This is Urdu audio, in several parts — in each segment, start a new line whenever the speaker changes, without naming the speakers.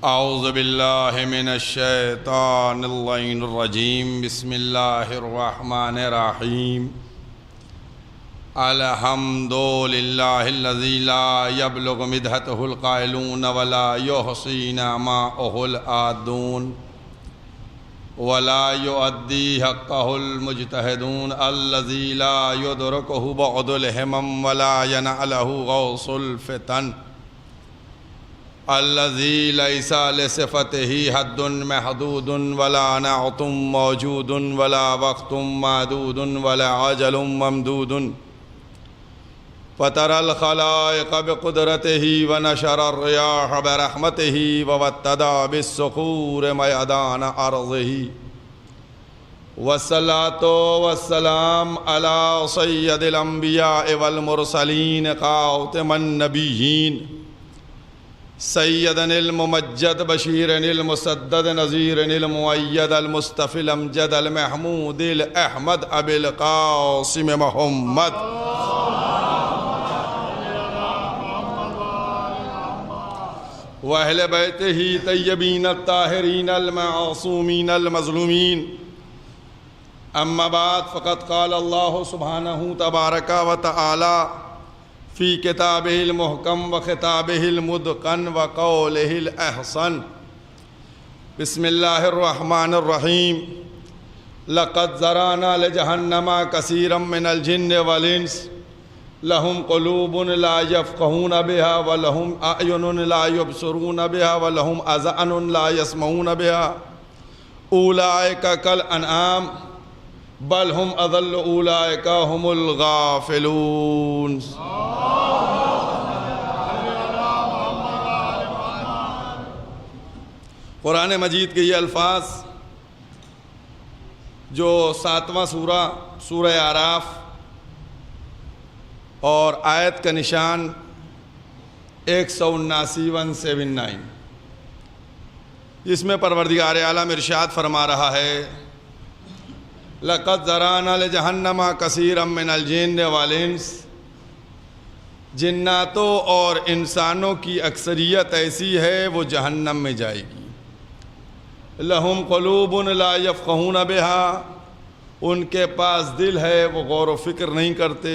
اعوذ باللہ من الشیطان اللعین الرجیم بسم اللہ الرحمن الرحیم الحمد للہ الذی لا یبلغ مدحتہ القائلون ولا یحصی نعماءہ العادون ولا یؤدی حقہ المجتہدون الذی لا یدرکہ بعد الہمم ولا ینعلہ غوث الفتن الذی لیس لصفتہ حد محدود ولا نعت موجود ولا وقت معدود ولا عجل ممدود فطر الخلائق بقدرتہ ونشر الریاح برحمتہ ووتد بالصخور میدان ارضہ والصلاة والسلام علی سید الانبیاء والمرسلین خاتم النبیین سیدن الممجد بشیرن المسدد نذیرن المؤید المصطفی الامجد المحمود الاحمد ابی القاسم محمد واہل بیتہ طیبین الطاہرین المعصومین المظلومین اما بعد فقد قال اللہ سبحانہ تبارک و تعالی فی کتابہ المحکم و خطابہ المتقن و قولہ الاحسن بسم اللہ الرحمن الرحیم لقد ذرانا لجہنم کثیرا من الجن والانس لهم قلوب لا يفقهون بها ولهم اعین لا يبصرون بها ولهم اذان لا يسمعون بها اولئک کالانعام بل هم اضل اولئک هم الغافلون۔ قرآن مجید کے یہ الفاظ جو 7واں سورہ اعراف اور آیت کا نشان 179 جس میں پروردگار عالم ارشاد فرما رہا ہے لَقَدْ ذَرَانَا لِجَهَنَّمَ كَثِيرًا مِّنَ الْجِنِّ وَالْإِنسِ، جناتوں اور انسانوں کی اکثریت ایسی ہے وہ جہنم میں جائے گی۔ لَهُمْ قُلُوبٌ لَا يَفْقَهُونَ بِهَا، ان کے پاس دل ہے وہ غور و فکر نہیں کرتے۔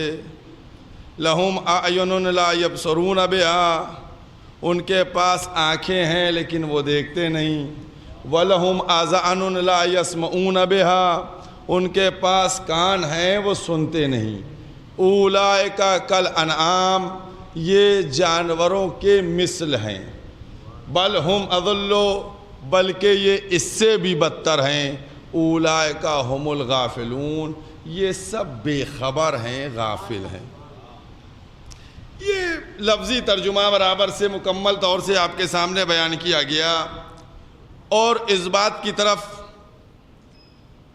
لَهُمْ أَعْيُنٌ لَا يَبْصَرُونَ بِهَا، ان کے پاس آنکھیں ہیں لیکن وہ دیکھتے نہیں۔ وَلَهُمْ آذَانٌ لَا يَسْمَعُونَ بِهَا، ان کے پاس کان ہیں وہ سنتے نہیں۔ اولئک کالانعام، یہ جانوروں کے مثل ہیں۔ بل ہم اضل، بلکہ یہ اس سے بھی بدتر ہیں۔ اولئک هم الغافلون، یہ سب بے خبر ہیں، غافل ہیں۔ یہ لفظی ترجمہ برابر سے مکمل طور سے آپ کے سامنے بیان کیا گیا، اور اس بات کی طرف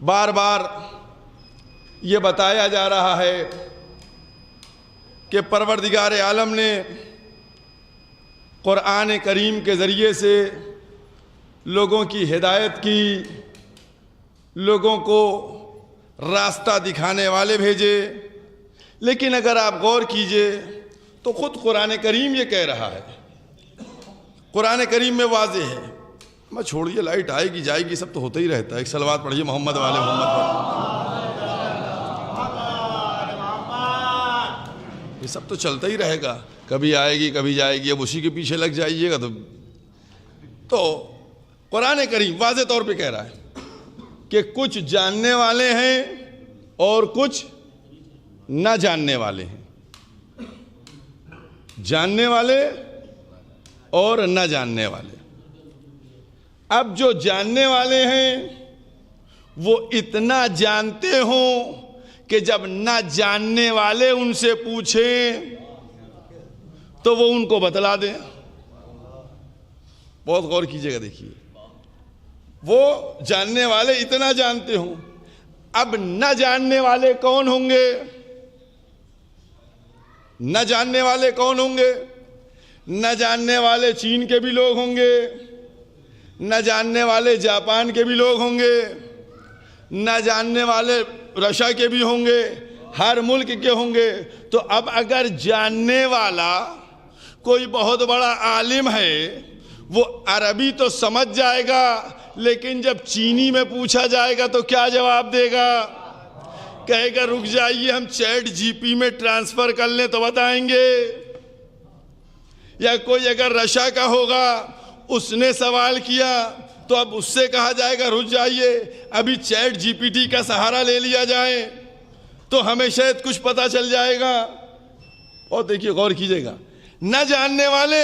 بار بار یہ بتایا جا رہا ہے کہ پروردگار عالم نے قرآن کریم کے ذریعے سے لوگوں کی ہدایت کی، لوگوں کو راستہ دکھانے والے بھیجے، لیکن اگر آپ غور کیجئے تو خود قرآن کریم یہ کہہ رہا ہے، قرآن کریم میں واضح ہے۔ میں چھوڑیے، لائٹ آئے گی جائے گی سب تو ہوتا ہی رہتا ہے، ایک صلوات پڑھیے محمد والے محمد پر، یہ سب تو چلتا ہی رہے گا، کبھی آئے گی کبھی جائے گی، اب اسی کے پیچھے لگ جائیے گا تو قرآن کریم واضح طور پہ کہہ رہا ہے کہ کچھ جاننے والے ہیں اور کچھ نہ جاننے والے ہیں، جاننے والے اور نہ جاننے والے۔ اب جو جاننے والے ہیں وہ اتنا جانتے ہوں کہ جب نہ جاننے والے ان سے پوچھیں تو وہ ان کو بتلا دیں۔ بہت غور کیجئے گا، دیکھیے، وہ جاننے والے اتنا جانتے ہوں، اب نہ جاننے والے کون ہوں گے؟ نہ جاننے والے کون ہوں گے؟ نہ جاننے والے چین کے بھی لوگ ہوں گے، نہ جاننے والے جاپان کے بھی لوگ ہوں گے، نہ جاننے والے رشیا کے بھی ہوں گے، ہر ملک کے ہوں گے۔ تو اب اگر جاننے والا کوئی بہت بڑا عالم ہے، وہ عربی تو سمجھ جائے گا، لیکن جب چینی میں پوچھا جائے گا تو کیا جواب دے گا؟ کہے گا رک جائیے ہم چیٹ جی پی میں ٹرانسفر کر لیں تو بتائیں گے۔ یا کوئی اگر رشا کا ہوگا، اس نے سوال کیا تو اب اس سے کہا جائے گا رک جائیے ابھی چیٹ جی پی ٹی کا سہارا لے لیا جائے تو ہمیں شاید کچھ پتہ چل جائے گا۔ اور دیکھیے غور کیجئے گا، نہ جاننے والے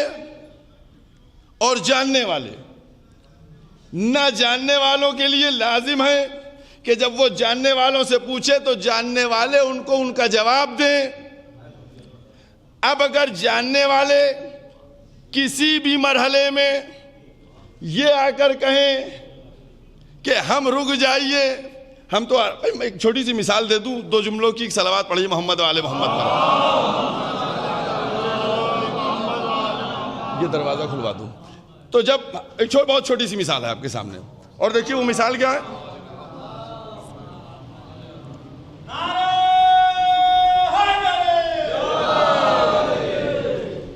اور جاننے والے، نہ جاننے والوں کے لیے لازم ہے کہ جب وہ جاننے والوں سے پوچھے تو جاننے والے ان کو ان کا جواب دیں۔ اب اگر جاننے والے کسی بھی مرحلے میں یہ آ کر کہیں کہ ہم رک جائیے، ہم تو ایک چھوٹی سی مثال دے دوں، 2 جملوں کی، ایک صلوات پڑھیے محمد والے محمد پر، یہ دروازہ کھلوا دوں۔ تو جب ایک بہت چھوٹی سی مثال ہے آپ کے سامنے، اور دیکھیے وہ مثال کیا ہے۔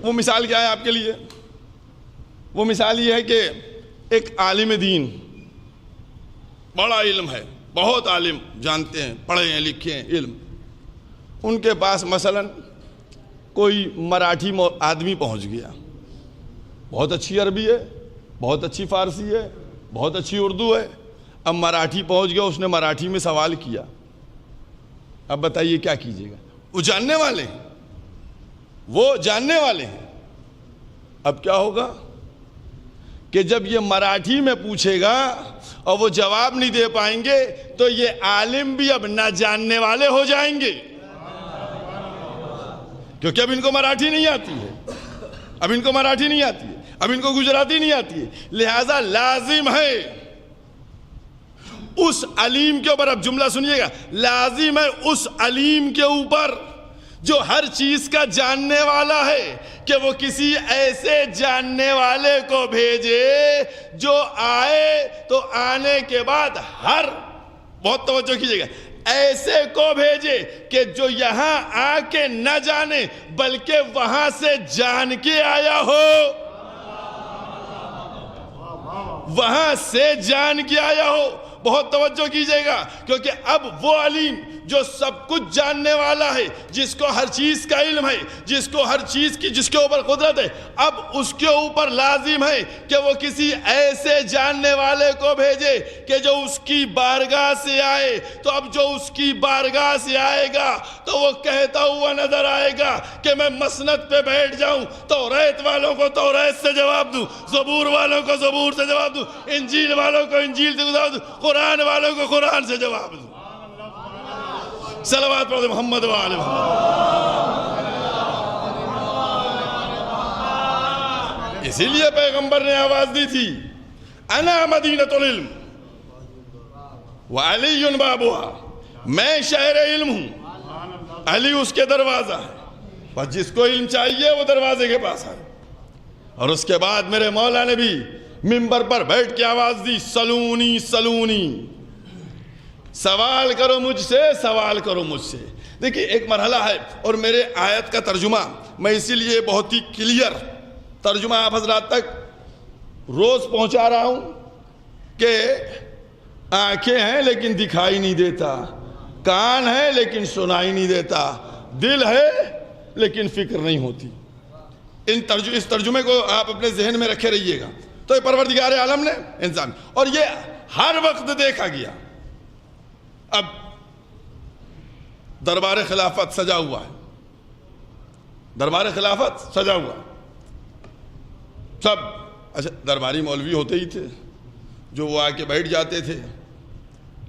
وہ مثال کیا ہے آپ کے لیے؟ وہ مثال یہ ہے کہ ایک عالم دین، بڑا علم ہے، بہت عالم، جانتے ہیں، پڑھے ہیں، لکھے ہیں، علم، ان کے پاس مثلا کوئی مراٹھی آدمی پہنچ گیا، بہت اچھی عربی ہے، بہت اچھی فارسی ہے، بہت اچھی اردو ہے، اب مراٹھی پہنچ گیا، اس نے مراٹھی میں سوال کیا، اب بتائیے کیا کیجیے گا؟ وہ جاننے والے ہیں، وہ جاننے والے ہیں، اب کیا ہوگا کہ جب یہ مراٹھی میں پوچھے گا اور وہ جواب نہیں دے پائیں گے تو یہ عالم بھی اب نہ جاننے والے ہو جائیں گے، کیونکہ اب ان کو مراٹھی نہیں آتی ہے، اب ان کو مراٹھی نہیں آتی ہے، اب ان کو گجراتی نہیں آتی ہے، لہذا لازم ہے اس علیم کے اوپر، اب جملہ سنیے گا، لازم ہے اس علیم کے اوپر جو ہر چیز کا جاننے والا ہے کہ وہ کسی ایسے جاننے والے کو بھیجے جو آئے تو آنے کے بعد بہت توجہ کیجئے گا، ایسے کو بھیجے کہ جو یہاں آ کے نہ جانے بلکہ وہاں سے جان کے آیا ہو، وہاں سے جان کے آیا ہو۔ بہت توجہ کیجئے گا، کیونکہ اب وہ علیم جو سب کچھ جاننے والا ہے، جس کو ہر چیز کا علم ہے، جس کو ہر چیز کی جس کے اوپر قدرت ہے، اب اس کے اوپر لازم ہے کہ وہ کسی ایسے جاننے والے کو بھیجے کہ جو اس کی بارگاہ سے آئے، تو اب جو اس کی بارگاہ سے آئے گا تو وہ کہتا ہوا نظر آئے گا کہ میں مسند پہ بیٹھ جاؤں، توریت والوں کو توریت سے جواب دوں، زبور والوں کو زبور سے جواب دوں، انجیل والوں کو انجیل سے جواب دوں، قرآن والوں کو قرآن سے جواب دوں۔ صلوات پڑھتے محمد وآل محمد۔ اسی لیے پیغمبر نے آواز دی تھی، انا مدینۃ العلم وعلی بابھا، میں شہر علم ہوں، علی اس کے دروازہ ہے، بس جس کو علم چاہیے وہ دروازے کے پاس آئے۔ اور اس کے بعد میرے مولا نے بھی منبر پر بیٹھ کے آواز دی، سلونی سلونی، سوال کرو مجھ سے، سوال کرو مجھ سے۔ دیکھیں ایک مرحلہ ہے، اور میرے آیت کا ترجمہ میں اسی لیے بہت ہی کلیئر ترجمہ آپ حضرات تک روز پہنچا رہا ہوں کہ آنکھیں ہیں لیکن دکھائی نہیں دیتا، کان ہے لیکن سنائی نہیں دیتا، دل ہے لیکن فکر نہیں ہوتی۔ اس ترجمے کو آپ اپنے ذہن میں رکھے رہیے گا۔ تو یہ پروردگار عالم نے انسان، اور یہ ہر وقت دیکھا گیا۔ اب دربار خلافت سجا ہوا ہے، دربار خلافت سجا ہوا، سب اچھا درباری مولوی ہوتے ہی تھے جو وہ آ کے بیٹھ جاتے تھے۔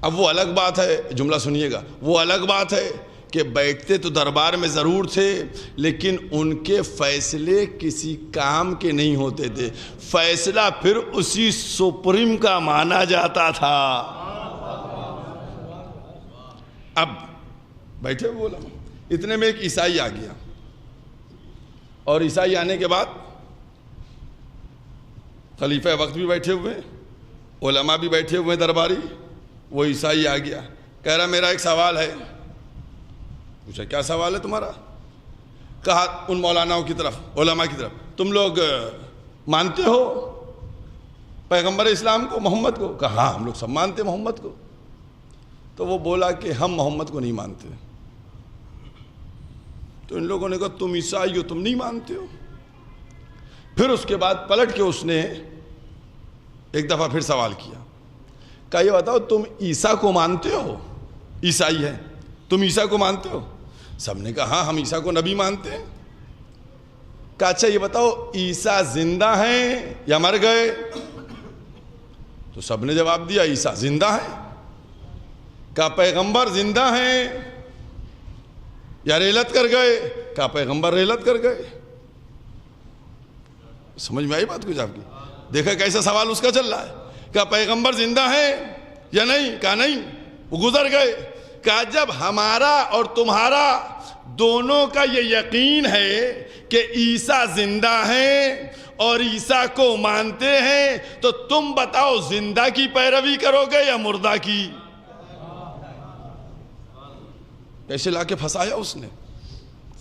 اب وہ الگ بات ہے، جملہ سنیے گا، وہ الگ بات ہے کہ بیٹھتے تو دربار میں ضرور تھے، لیکن ان کے فیصلے کسی کام کے نہیں ہوتے تھے، فیصلہ پھر اسی سپریم کا مانا جاتا تھا۔ اب بیٹھے بولا، اتنے میں ایک عیسائی آ گیا، اور عیسائی آنے کے بعد خلیفہ وقت بھی بیٹھے ہوئے، علماء بھی بیٹھے ہوئے درباری، وہ عیسائی آ گیا، کہہ رہا میرا ایک سوال ہے۔ پوچھا کیا سوال ہے تمہارا؟ کہا ان مولاناؤں کی طرف، علماء کی طرف، تم لوگ مانتے ہو پیغمبر اسلام کو، محمد کو؟ کہا ہاں ہم لوگ سب مانتے محمد کو۔ تو وہ بولا کہ ہم محمد کو نہیں مانتے۔ تو ان لوگوں نے کہا تم عیسائی ہو، تم نہیں مانتے ہو۔ پھر اس کے بعد پلٹ کے اس نے ایک دفعہ پھر سوال کیا، کہا یہ بتاؤ تم عیسیٰ کو مانتے ہو؟ عیسائی ہے، تم عیسیٰ کو مانتے ہو؟ سب نے کہا ہاں ہم عیسیٰ کو نبی مانتے ہیں۔ کہا اچھا یہ بتاؤ عیسیٰ زندہ ہیں یا مر گئے؟ تو سب نے جواب دیا عیسیٰ زندہ ہیں۔ کہا پیغمبر زندہ ہیں یا ریلت کر گئے؟ کہا پیغمبر ریلت کر گئے۔ سمجھ میں آئی بات کچھ آپ کی؟ دیکھا کیسا سوال اس کا چل رہا ہے۔ کہا پیغمبر زندہ ہیں یا نہیں؟ کہا نہیں، وہ گزر گئے۔ کہا جب ہمارا اور تمہارا دونوں کا یہ یقین ہے کہ عیسیٰ زندہ ہیں اور عیسیٰ کو مانتے ہیں، تو تم بتاؤ زندہ کی پیروی کرو گے یا مردہ کی؟ کیسے لا کے پھنسایا اس نے،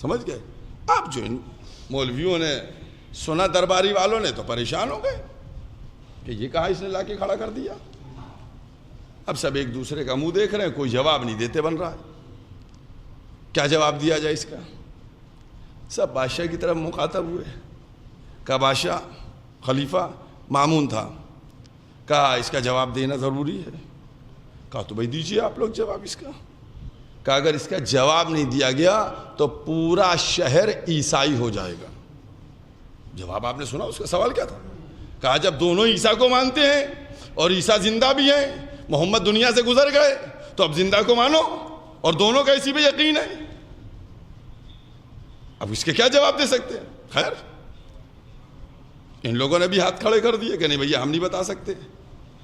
سمجھ گئے آپ؟ جو ان مولویوں نے سنا، درباری والوں نے تو پریشان ہو گئے کہ یہ کہاں اس نے لا کے کھڑا کر دیا۔ اب سب ایک دوسرے کا منہ دیکھ رہے ہیں، کوئی جواب نہیں دیتے بن رہا ہے، کیا جواب دیا جائے اس کا؟ سب بادشاہ کی طرف مخاطب ہوئے۔ کہا بادشاہ، خلیفہ مامون تھا، کہا اس کا جواب دینا ضروری ہے۔ کہا تو بھائی دیجیے آپ لوگ جواب اس کا۔ کہا اگر اس کا جواب نہیں دیا گیا تو پورا شہر عیسائی ہو جائے گا۔ جواب آپ نے سنا اس کا سوال کیا تھا؟ کہا جب دونوں عیسیٰ کو مانتے ہیں اور عیسیٰ زندہ بھی ہیں، محمد دنیا سے گزر گئے، تو اب زندہ کو مانو اور دونوں کا اسی پہ یقین ہے۔ اب اس کے کیا جواب دے سکتے ہیں؟ خیر ان لوگوں نے بھی ہاتھ کھڑے کر دیے کہ نہیں بھیا ہم نہیں بتا سکتے۔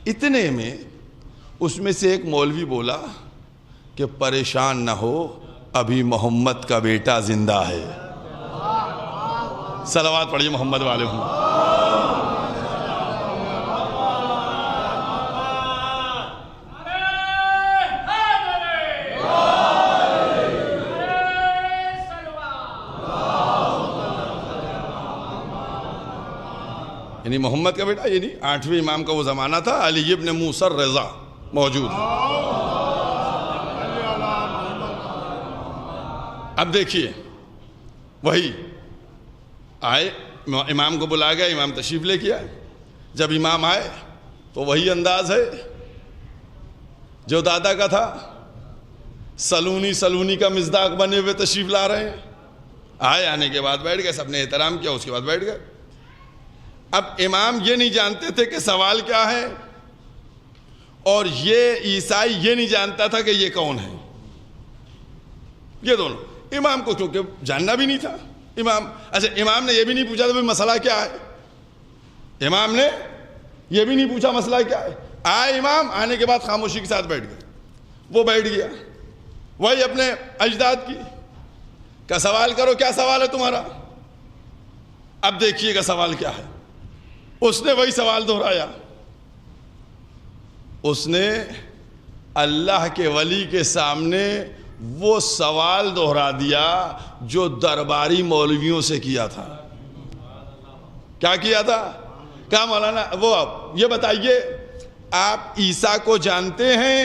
اتنے میں اس میں سے ایک مولوی بولا کہ پریشان نہ ہو، ابھی محمد کا بیٹا زندہ ہے۔ صلوات پڑھیے محمد والے ہوں۔ یعنی محمد کا بیٹا، یعنی 8ویں امام کا وہ زمانہ تھا، علی ابن موسیٰ الرضا موجود۔ اب دیکھیے وہی آئے، امام کو بلا گیا، امام تشریف لے کے آئے۔ جب امام آئے تو وہی انداز ہے جو دادا کا تھا، سلونی کا مزداق بنے ہوئے تشریف لا رہے ہیں۔ آئے، آنے کے بعد بیٹھ گئے، سب نے احترام کیا، اس کے بعد بیٹھ گئے۔ اب امام یہ نہیں جانتے تھے کہ سوال کیا ہے، اور یہ عیسائی یہ نہیں جانتا تھا کہ یہ کون ہے۔ یہ دونوں امام کو کیونکہ جاننا بھی نہیں تھا، امام نے یہ بھی نہیں پوچھا تھا بھائی مسئلہ کیا ہے، امام نے یہ بھی نہیں پوچھا مسئلہ کیا ہے۔ آئے امام، آنے کے بعد خاموشی کے ساتھ بیٹھ گئے۔ وہ بیٹھ گیا، وہی اپنے اجداد کی کا سوال کرو، کیا سوال ہے تمہارا؟ اب دیکھیے گا سوال کیا ہے۔ اس نے وہی سوال دہرایا، اس نے اللہ کے ولی کے سامنے وہ سوال دہرا دیا جو درباری مولویوں سے کیا تھا۔ کیا کیا تھا؟ کہا مولانا وہ یہ بتائیے آپ عیسیٰ کو جانتے ہیں؟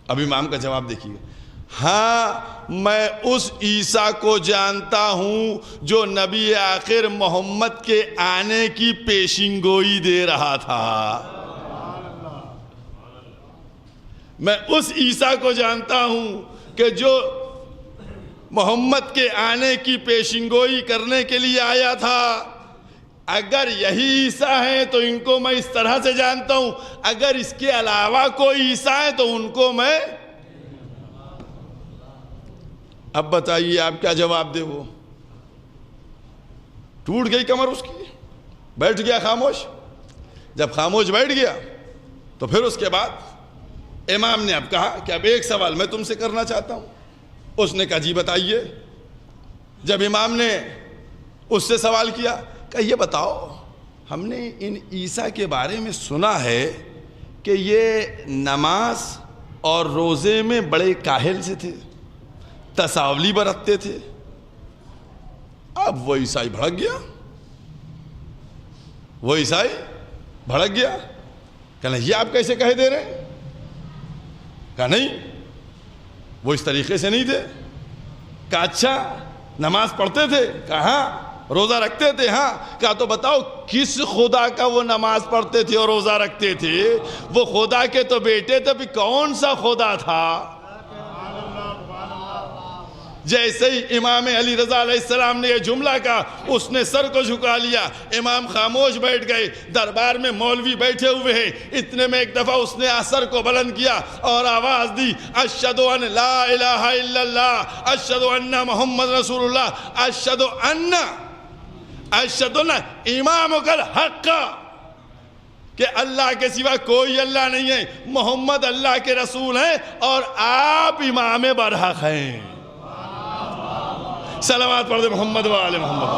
اب امام کا جواب دیکھیے، ہاں میں اس عیسیٰ کو جانتا ہوں جو نبی آخر محمد کے آنے کی پیشین گوئی دے رہا تھا۔ میں اس عیسیٰ کو جانتا ہوں کہ جو محمد کے آنے کی پیشین گوئی کرنے کے لیے آیا تھا۔ اگر یہی عیسیٰ ہیں تو ان کو میں اس طرح سے جانتا ہوں، اگر اس کے علاوہ کوئی عیسیٰ ہے تو ان کو میں۔ اب بتائیے آپ کیا جواب دے؟ وہ ٹوٹ گئی کمر اس کی، بیٹھ گیا خاموش۔ جب خاموش بیٹھ گیا تو پھر اس کے بعد امام نے اب کہا کہ اب ایک سوال میں تم سے کرنا چاہتا ہوں۔ اس نے کہا جی بتائیے۔ جب امام نے اس سے سوال کیا، کہا یہ بتاؤ ہم نے ان عیسیٰ کے بارے میں سنا ہے کہ یہ نماز اور روزے میں بڑے کاہل سے تھے، تساولی برتتے تھے۔ اب وہ عیسائی بھڑک گیا، وہ عیسائی بھڑک گیا، کہنا یہ آپ کیسے کہہ دے رہے ہیں؟ کہا نہیں، وہ اس طریقے سے نہیں تھے۔ کہا اچھا نماز پڑھتے تھے؟ کہا ہاں۔ روزہ رکھتے تھے؟ ہاں۔ کہا تو بتاؤ کس خدا کا وہ نماز پڑھتے تھے اور روزہ رکھتے تھے؟ وہ خدا کے تو بیٹے تھے، بھی کون سا خدا تھا؟ جیسے ہی امام علی رضا علیہ السلام نے یہ جملہ کہا، اس نے سر کو جھکا لیا، امام خاموش بیٹھ گئے، دربار میں مولوی بیٹھے ہوئے ہیں۔ اتنے میں ایک دفعہ اس نے سر کو بلند کیا اور آواز دی، اشہد ان لا الہ الا اللہ، اشہد ان محمد رسول اللہ، اشہد ان امامک الحق، کہ اللہ کے سوا کوئی اللہ نہیں ہے، محمد اللہ کے رسول ہیں اور آپ امام برحق ہیں۔ صلوات پڑھ دے محمد و آل محمد۔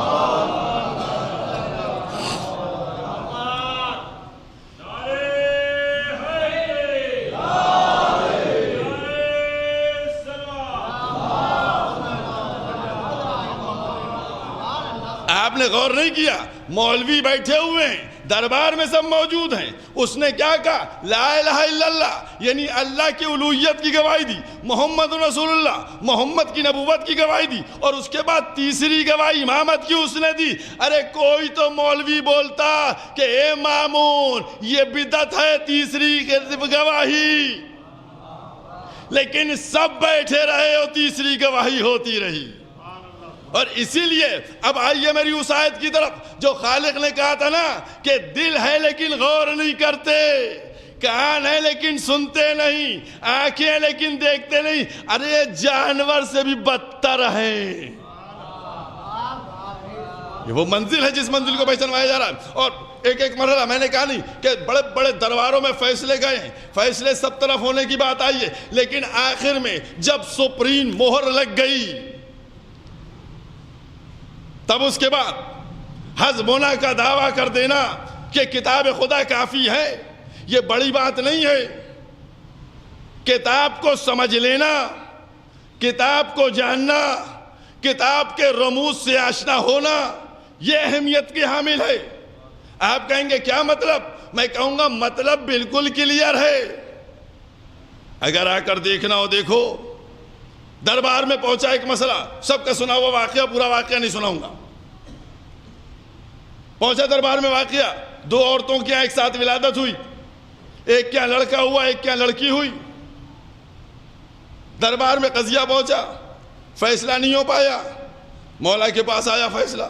آپ نے غور نہیں کیا، مولوی بیٹھے ہوئے ہیں، دربار میں سب موجود ہیں، اس نے کیا کہا؟ لا الہ الا اللہ، یعنی اللہ کی الوہیت کی گواہی دی، محمد رسول اللہ، محمد کی نبوت کی گواہی دی، اور اس کے بعد تیسری گواہی امامت کی اس نے دی۔ ارے کوئی تو مولوی بولتا کہ اے مامون یہ بدعت ہے تیسری گواہی، لیکن سب بیٹھے رہے اور تیسری گواہی ہوتی رہی۔ اور اسی لیے اب آئیے میری اس آیت کی طرف جو خالق نے کہا تھا نا کہ دل ہے لیکن غور نہیں کرتے، کان ہے لیکن سنتے نہیں، آنکھیں ہیں لیکن دیکھتے نہیں، ارے جانور سے بھی بدتر ہیں۔ یہ وہ منزل ہے جس منزل کو پہچانوایا جا رہا ہے۔ اور ایک ایک مرحلہ میں نے کہا نہیں کہ بڑے بڑے درباروں میں فیصلے گئے ہیں، فیصلے سب طرف ہونے کی بات آئی ہے، لیکن آخر میں جب سپریم مہر لگ گئی تب اس کے بعد حسبنا کا دعویٰ کر دینا کہ کتاب خدا کافی ہے، یہ بڑی بات نہیں ہے۔ کتاب کو سمجھ لینا، کتاب کو جاننا، کتاب کے رموز سے آشنا ہونا، یہ اہمیت کی حامل ہے۔ آپ کہیں گے کیا مطلب؟ میں کہوں گا مطلب بالکل کلیئر ہے، اگر آ کر دیکھنا ہو دیکھو۔ دربار میں پہنچا ایک مسئلہ، سب کا سنا ہوا واقعہ، پورا واقعہ نہیں سناؤں گا۔ پہنچا دربار میں واقعہ، دو عورتوں کی ایک ساتھ ولادت ہوئی، ایک کیا لڑکا ہوا ایک کیا لڑکی ہوئی۔ دربار میں قضیہ پہنچا، فیصلہ نہیں ہو پایا، مولا کے پاس آیا فیصلہ۔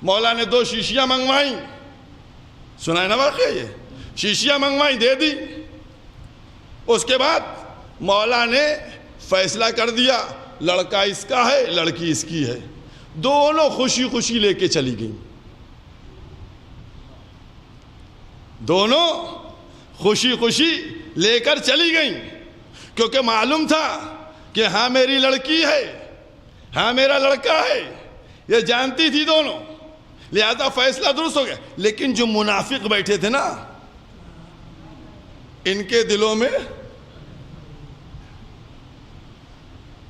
مولا نے 2 شیشیاں منگوائیں، سنا ہے نا واقعہ، یہ شیشیاں منگوائیں، دے دی۔ اس کے بعد مولا نے فیصلہ کر دیا، لڑکا اس کا ہے لڑکی اس کی ہے۔ دونوں خوشی خوشی لے کے چلی گئیں، دونوں خوشی خوشی لے کر چلی گئیں، کیونکہ معلوم تھا کہ ہاں میری لڑکی ہے، ہاں میرا لڑکا ہے، یہ جانتی تھی دونوں، لہذا فیصلہ درست ہو گیا۔ لیکن جو منافق بیٹھے تھے نا، ان کے دلوں میں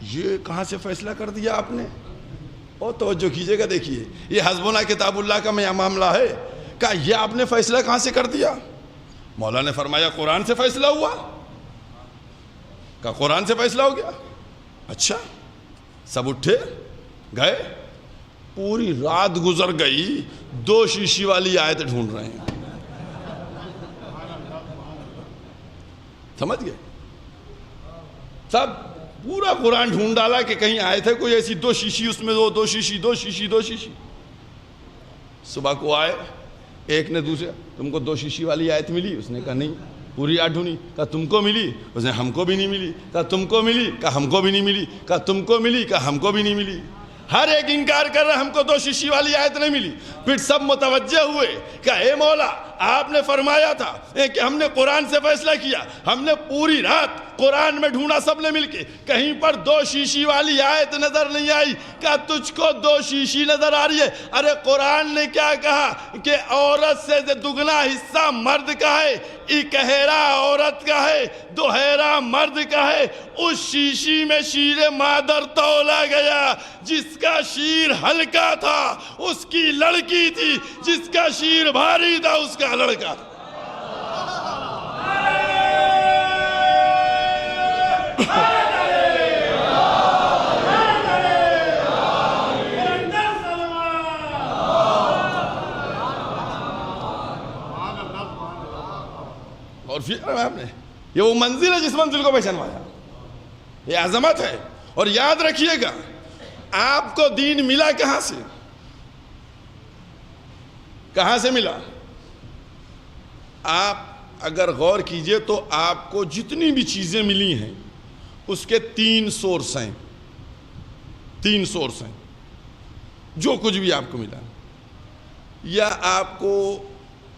یہ کہاں سے فیصلہ کر دیا آپ نے؟ اور توجہ کیجئے گا، دیکھیے یہ حسبنا کتاب اللہ کا معاملہ ہے۔ کہا یہ آپ نے فیصلہ کہاں سے کر دیا؟ مولا نے فرمایا قرآن سے فیصلہ ہوا۔ کہا قرآن سے فیصلہ ہو گیا؟ اچھا۔ سب اٹھے گئے، پوری رات گزر گئی، 2 شیشی والی آیت ڈھونڈ رہے ہیں، سمجھ گئے؟ سب پورا قرآن ڈھونڈ ڈالا کہ کہیں آیت ہے کوئی ایسی، 2 شیشی اس میں، 2 شیشی 2 شیشی 2 شیشی۔ صبح کو آئے، ایک نے دوسرے، تم کو 2 شیشی والی آیت ملی؟ اس نے کہا نہیں، پوری آیت ڈھونڈی۔ کہا تم کو ملی؟ اس نے ہم کو بھی نہیں ملی۔ کہا تم کو ملی؟ کہا ہم کو بھی نہیں ملی۔ کہا تم کو ملی؟ کہا ہم کو بھی نہیں ملی۔ ہر ایک انکار کر رہا، ہم کو 2 شیشی والی آیت نہیں ملی۔ پھر سب متوجہ ہوئے، کہا اے مولا آپ نے فرمایا تھا کہ ہم نے قرآن سے فیصلہ کیا، ہم نے پوری رات قرآن میں ڈھونڈا سب نے مل کے، کہیں پر 2 شیشی والی آیت نظر نہیں آئی۔ کہا تجھ کو 2 شیشی نظر آ رہی ہے؟ ارے قرآن نے کیا کہا کہ عورت سے دگنا حصہ مرد کا ہے، اکہرا عورت کا ہے، دوہرا مرد کا ہے۔ اس شیشی میں شیر مادر تولا گیا، جس کا شیر ہلکا تھا اس کی لڑکی تھی، جس کا شیر بھاری تھا اس کا میرا لڑکا. اور فکر ہے آپ نے, یہ وہ منزل ہے جس منزل کو پہچانوایا, یہ عظمت ہے. اور یاد رکھیے گا, آپ کو دین ملا کہاں سے؟ کہاں سے ملا؟ آپ اگر غور کیجئے تو آپ کو جتنی بھی چیزیں ملی ہیں اس کے 3 سورس ہیں. 3 سورس ہیں. جو کچھ بھی آپ کو ملا, یا آپ کو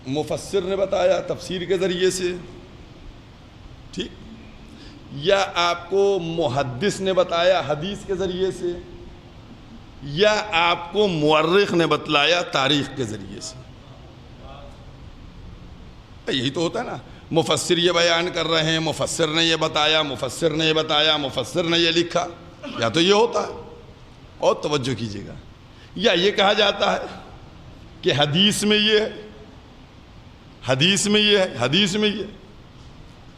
مفسر نے بتایا تفسیر کے ذریعے سے, ٹھیک, یا آپ کو محدث نے بتایا حدیث کے ذریعے سے, یا آپ کو مورخ نے بتلایا تاریخ کے ذریعے سے. یہی تو ہوتا ہے نا, مفسر یہ بیان کر رہے ہیں, مفسر نے یہ بتایا, مفسر نے یہ بتایا, مفسر نے یہ لکھا, یا تو یہ ہوتا ہے. اور توجہ کیجیے گا, یا یہ کہا جاتا ہے کہ حدیث میں یہ ہے, حدیث میں یہ ہے, حدیث میں یہ,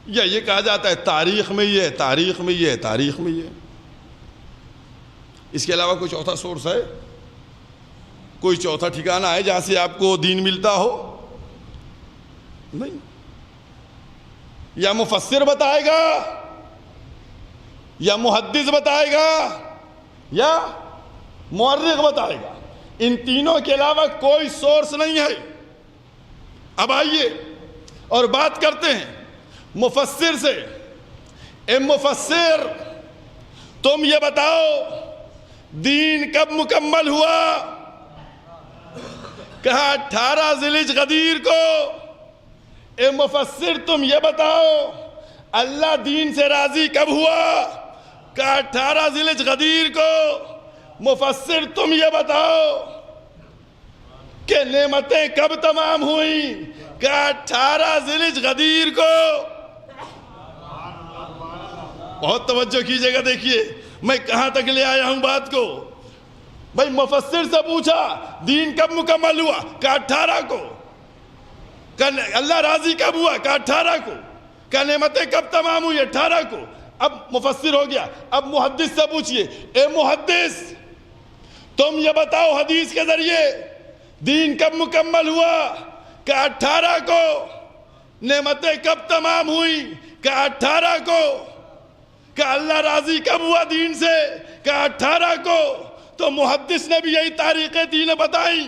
یا یہ کہا جاتا ہے تاریخ میں یہ ہے, تاریخ میں یہ ہے, تاریخ میں یہ ہے. اس کے علاوہ کوئی چوتھا سورس ہے؟ کوئی چوتھا ٹھکانہ ہے جہاں سے آپ کو دین ملتا ہو؟ نہیں. یا مفسر بتائے گا, یا محدث بتائے گا, یا مورخ بتائے گا. ان تینوں کے علاوہ کوئی سورس نہیں ہے. اب آئیے اور بات کرتے ہیں مفسر سے. اے مفسر, تم یہ بتاؤ دین کب مکمل ہوا؟ کہا 18 ذی الحجہ غدیر کو. اے مفسر, تم یہ بتاؤ اللہ دین سے راضی کب ہوا؟ کہا 18 ذی الحجہ غدیر کو. مفسر, تم یہ بتاؤ کہ نعمتیں کب تمام ہوئیں؟ کہا 18 ذی الحجہ غدیر کو. بہت توجہ کیجئے گا. دیکھیے میں کہاں تک لے آیا ہوں بات کو. بھائی مفسر سے پوچھا دین کب مکمل ہوا؟ کہا 18 کو. کہ اللہ راضی کب ہوا؟ کہا 18 کو. کہ نعمتیں کب تمام ہوئی؟ 18 کو. اب مفسر ہو گیا. اب محدث سے پوچھئے, اے محدث, تم یہ بتاؤ حدیث کے ذریعے دین کب مکمل ہوا؟ کہا 18 کو. نعمتیں کب تمام ہوئی؟ کہا 18 کو. کہ اللہ راضی کب ہوا دین سے؟ کہا 18 کو. تو محدث نے بھی یہی تاریخ دین بتائی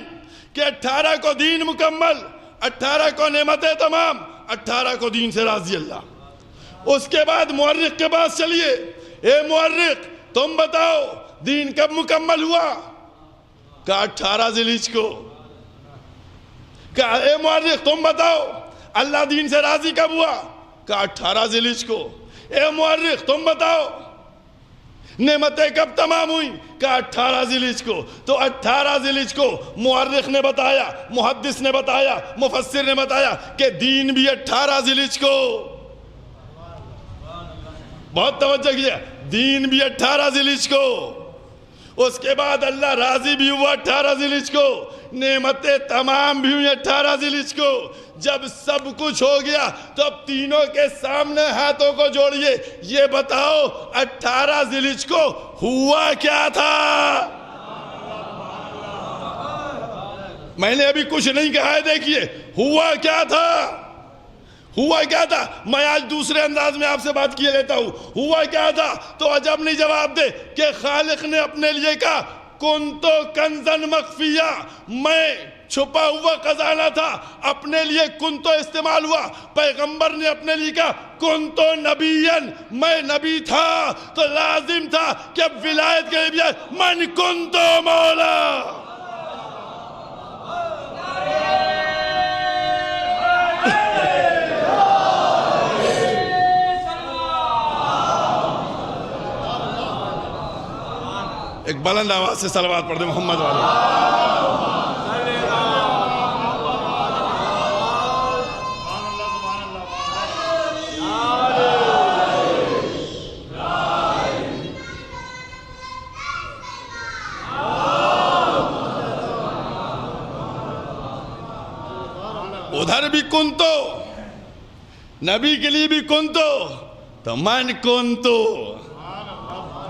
کہ 18 کو دین مکمل, 18 کو نعمتیں تمام, 18 کو دین سے راضی اللہ. اس کے بعد مورخ کے پاس چلیے. اے مورخ, تم بتاؤ دین کب مکمل ہوا؟ کہا 18 ذی الحجہ کو. کہا اے مورخ, تم بتاؤ اللہ دین سے راضی کب ہوا؟ کہا 18 ذی الحجہ کو. اے مورخ, تم بتاؤ نعمتیں کب تمام ہوئی؟ کہا 18 ذی الحجہ کو. تو 18 ذی الحجہ کو مورخ نے بتایا, محدث نے بتایا, مفسر نے بتایا کہ دین بھی 18 ذی الحجہ کو. بہت توجہ کیجئے, دین بھی 18 ذی الحجہ کو. اس کے بعد اللہ راضی بھی ہوا 18 ذی الحجہ کو, نعمتیں تمام بھی ہوئی 18 ذی الحجہ کو. جب سب کچھ ہو گیا تو اب تینوں کے سامنے ہاتھوں کو جوڑیے, یہ بتاؤ 18 ذی الحجہ کو ہوا کیا تھا؟ میں نے ابھی کچھ نہیں کہا ہے, دیکھیے ہوا کیا تھا. ہوا کیا تھا؟ میں آج دوسرے انداز میں آپ سے بات کیے لیتا ہوں. ہوا کیا تھا؟ تو عجب نہیں جواب دے کہ خالق نے اپنے لیے کہا کنتو کنزن مخفیہ, میں چھپا ہوا خزانہ تھا. اپنے لیے کنتو استعمال ہوا. پیغمبر نے اپنے لیے کہا کنتو نبیین, میں نبی تھا. تو لازم تھا کہ اب ولایت کے لیے من کنتو مولا. ایک بلند آواز سے صلوات پڑھ دیں محمد والے. ادھر بھی کنتو، نبی کے لیے بھی کنتو، تو من کنتو۔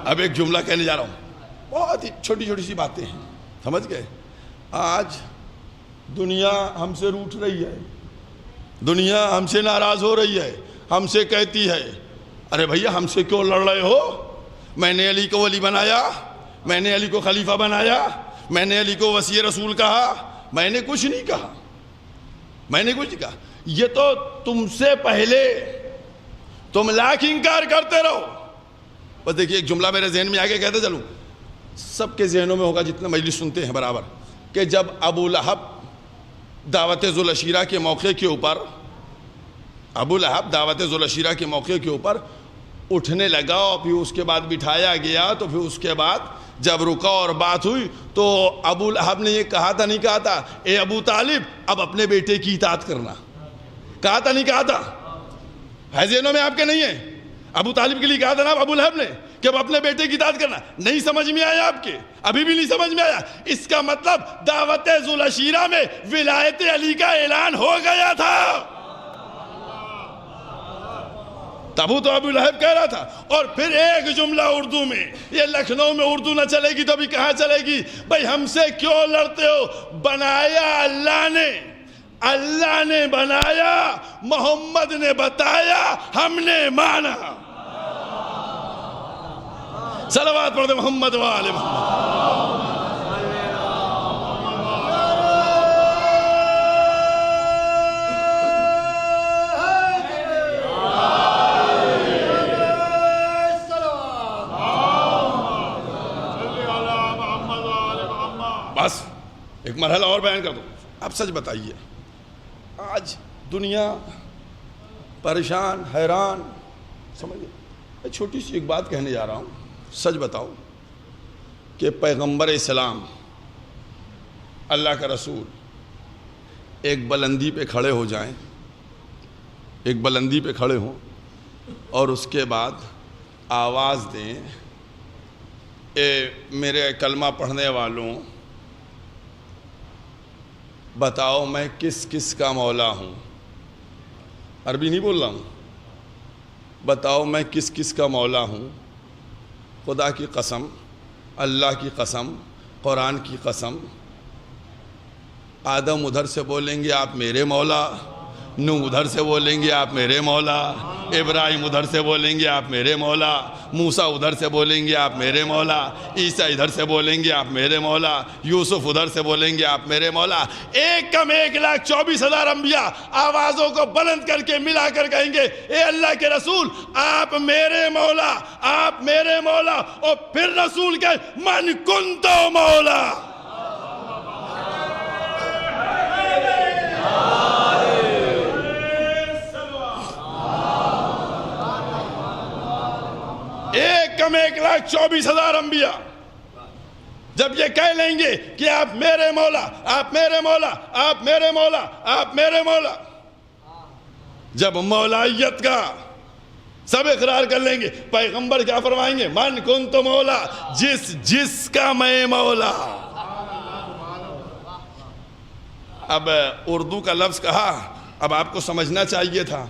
اب ایک جملہ کہنے جا رہا ہوں، بہت ہی چھوٹی چھوٹی سی باتیں ہیں، سمجھ گئے؟ آج دنیا ہم سے روٹھ رہی ہے، دنیا ہم سے ناراض ہو رہی ہے، ہم سے کہتی ہے ارے بھیا ہم سے کیوں لڑ رہے ہو؟ میں نے علی کو ولی بنایا، میں نے علی کو خلیفہ بنایا، میں نے علی کو وصی رسول کہا، میں نے کچھ نہیں کہا، میں نے کچھ نہیں کہا۔ یہ تو تم سے پہلے، تم لاکھ انکار کرتے رہو۔ بس دیکھیے ایک جملہ میرے ذہن میں آگے کہتے چلوں، سب کے ذہنوں میں ہوگا جتنے مجلس سنتے ہیں برابر، کہ جب ابو لہب دعوت ذوالعشیرہ کے موقع کے اوپر، ابو لہب دعوت ذوالعشیرہ کے موقع کے اوپر اٹھنے لگا اور پھر اس کے بعد بٹھایا گیا، تو پھر اس کے بعد جب رکا اور بات ہوئی تو ابو لہب نے یہ کہا تھا نہیں کہا تھا اے ابو طالب اب اپنے بیٹے کی اطاعت کرنا؟ کہا تھا نہیں کہا تھا؟ ہے ذہنوں میں آپ کے نہیں ہے؟ ابو طالب کے لیے کہا تھا نا ابو لہب نے کہ اب اپنے بیٹے کی اطاعت کرنا؟ نہیں سمجھ میں آیا آپ کے؟ ابھی بھی نہیں سمجھ میں آیا؟ اس کا مطلب دعوت ذوالعشیرہ میں ولایت علی کا اعلان ہو گیا تھا۔ تب تو ابو لہب کہہ رہا تھا۔ اور پھر ایک جملہ اردو میں، یہ لکھنؤ میں اردو نہ چلے گی تو ابھی کہاں چلے گی؟ بھائی ہم سے کیوں لڑتے ہو؟ بنایا اللہ نے، اللہ نے بنایا، محمد نے بتایا، ہم نے مانا۔ صلوات پڑھ دے محمد وآل محمد۔ بس ایک مرحلہ اور بیان کر دو۔ اب سچ بتائیے، آج دنیا پریشان، حیران، سمجھے؟ چھوٹی سی ایک بات کہنے جا رہا ہوں، سچ بتاؤ کہ پیغمبر اسلام اللہ کا رسول ایک بلندی پہ کھڑے ہو جائیں، ایک بلندی پہ کھڑے ہوں اور اس کے بعد آواز دیں اے میرے کلمہ پڑھنے والوں، بتاؤ میں کس کس کا مولا ہوں؟ عربی نہیں بول رہا ہوں، بتاؤ میں کس کس کا مولا ہوں؟ خدا کی قسم، اللہ کی قسم، قرآن کی قسم، آدم ادھر سے بولیں گے آپ میرے مولا، نوح ادھر سے بولیں گے آپ میرے مولا، ابراہیم ادھر سے بولیں گے آپ میرے مولا، موسیٰ ادھر سے بولیں گے آپ میرے مولا، عیسیٰ ادھر سے بولیں گے آپ میرے مولا، یوسف ادھر سے بولیں گے آپ میرے مولا۔ ایک کم 1,24,000 انبیاء آوازوں کو بلند کر کے ملا کر کہیں گے اے اللہ کے رسول آپ میرے مولا، آپ میرے مولا، اور پھر رسول کہے من کنتو مولا۔ ایک کم 1,24,000 انبیاء جب یہ کہہ لیں گے کہ آپ میرے مولا، آپ میرے مولا، آپ میرے مولا، آپ میرے مولا، جب مولائیت کا سب اقرار کر لیں گے، پیغمبر کیا فرمائیں گے؟ من کنت مولا، جس کا میں مولا۔ اب اردو کا لفظ کہا، اب آپ کو سمجھنا چاہیے تھا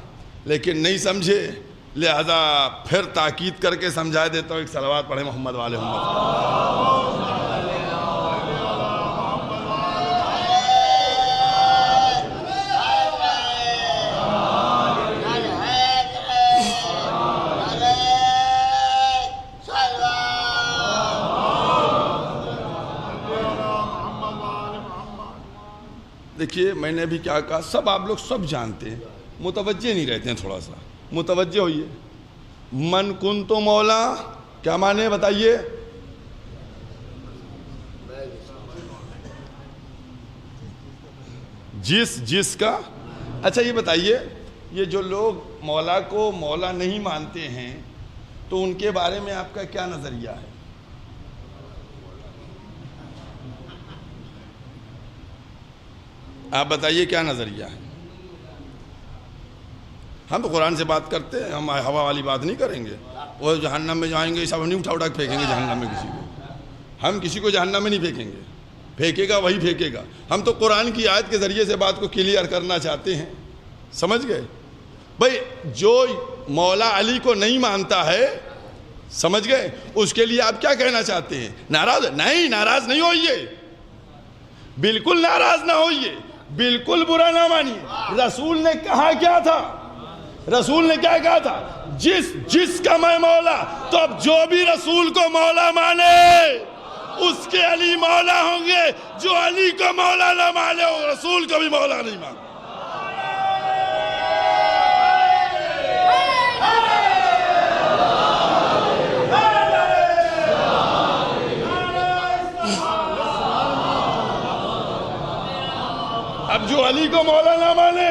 لیکن نہیں سمجھے، لہذا پھر تاکید کر کے سمجھا دیتا ہوں۔ ایک صلوات پڑھیں محمد والے محمد۔ دیکھیے میں نے بھی کیا کہا، سب آپ لوگ سب جانتے ہیں، متوجہ نہیں رہتے ہیں، تھوڑا سا متوجہ ہوئیے۔ من کنتو مولا کیا معنی بتائیے؟ جس کا۔ اچھا یہ بتائیے، یہ جو لوگ مولا کو مولا نہیں مانتے ہیں تو ان کے بارے میں آپ کا کیا نظریہ ہے؟ آپ بتائیے کیا نظریہ ہے؟ ہم تو قرآن سے بات کرتے ہیں، ہم ہوا والی بات نہیں کریں گے۔ وہ جہنم میں جائیں گے، سب نہیں اٹھا کے پھینکیں گے جہنم میں کسی کو، ہم کسی کو جہنم میں نہیں پھینکیں گے۔ پھینکے گا وہی پھینکے گا. ہم تو قرآن کی آیت کے ذریعے سے بات کو کلیئر کرنا چاہتے ہیں. سمجھ گئے بھائی؟ جو مولا علی کو نہیں مانتا ہے، سمجھ گئے، اس کے لیے آپ کیا کہنا چاہتے ہیں؟ ناراض؟ نہیں، ناراض نہیں ہوئیے، بالکل ناراض نہ ہوئیے، بالکل برا نہ مانیے. رسول نے کہا کیا تھا؟ رسول نے کیا کہا تھا؟ جس کا میں مولا، تو اب جو بھی رسول کو مولا مانے اس کے علی مولا ہوں گے. جو علی کو مولا نہ مانے وہ رسول کو بھی مولا نہیں مانے. اب جو علی کو مولا نہ مانے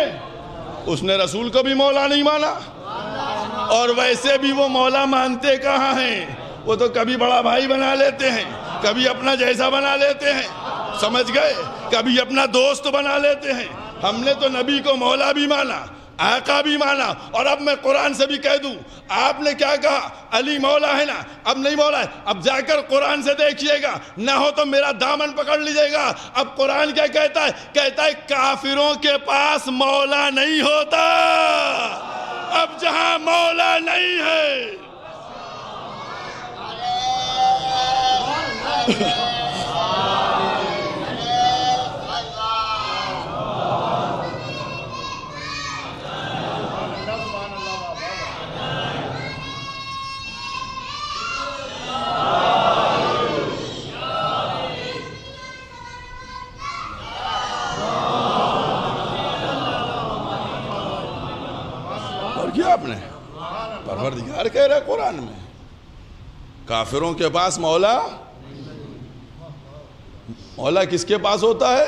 اس نے رسول کو بھی مولا نہیں مانا. اور ویسے بھی وہ مولا مانتے کہاں ہیں؟ وہ تو کبھی بڑا بھائی بنا لیتے ہیں، کبھی اپنا جیسا بنا لیتے ہیں، سمجھ گئے، کبھی اپنا دوست بنا لیتے ہیں. ہم نے تو نبی کو مولا بھی مانا، آقا بھی مانا. اور اب میں قرآن سے بھی کہہ دوں، آپ نے کیا کہا؟ علی مولا ہے نا، اب نہیں مولا ہے. اب جا کر قرآن سے دیکھیے گا، نہ ہو تو میرا دامن پکڑ لیجئے گا. اب قرآن کیا کہتا ہے؟ کہتا ہے کافروں کے پاس مولا نہیں ہوتا. اب جہاں مولا نہیں ہے، کیا آپ نے پروردگار کہہ رہا ہے قرآن میں کافروں کے پاس مولا کس کے پاس ہوتا ہے؟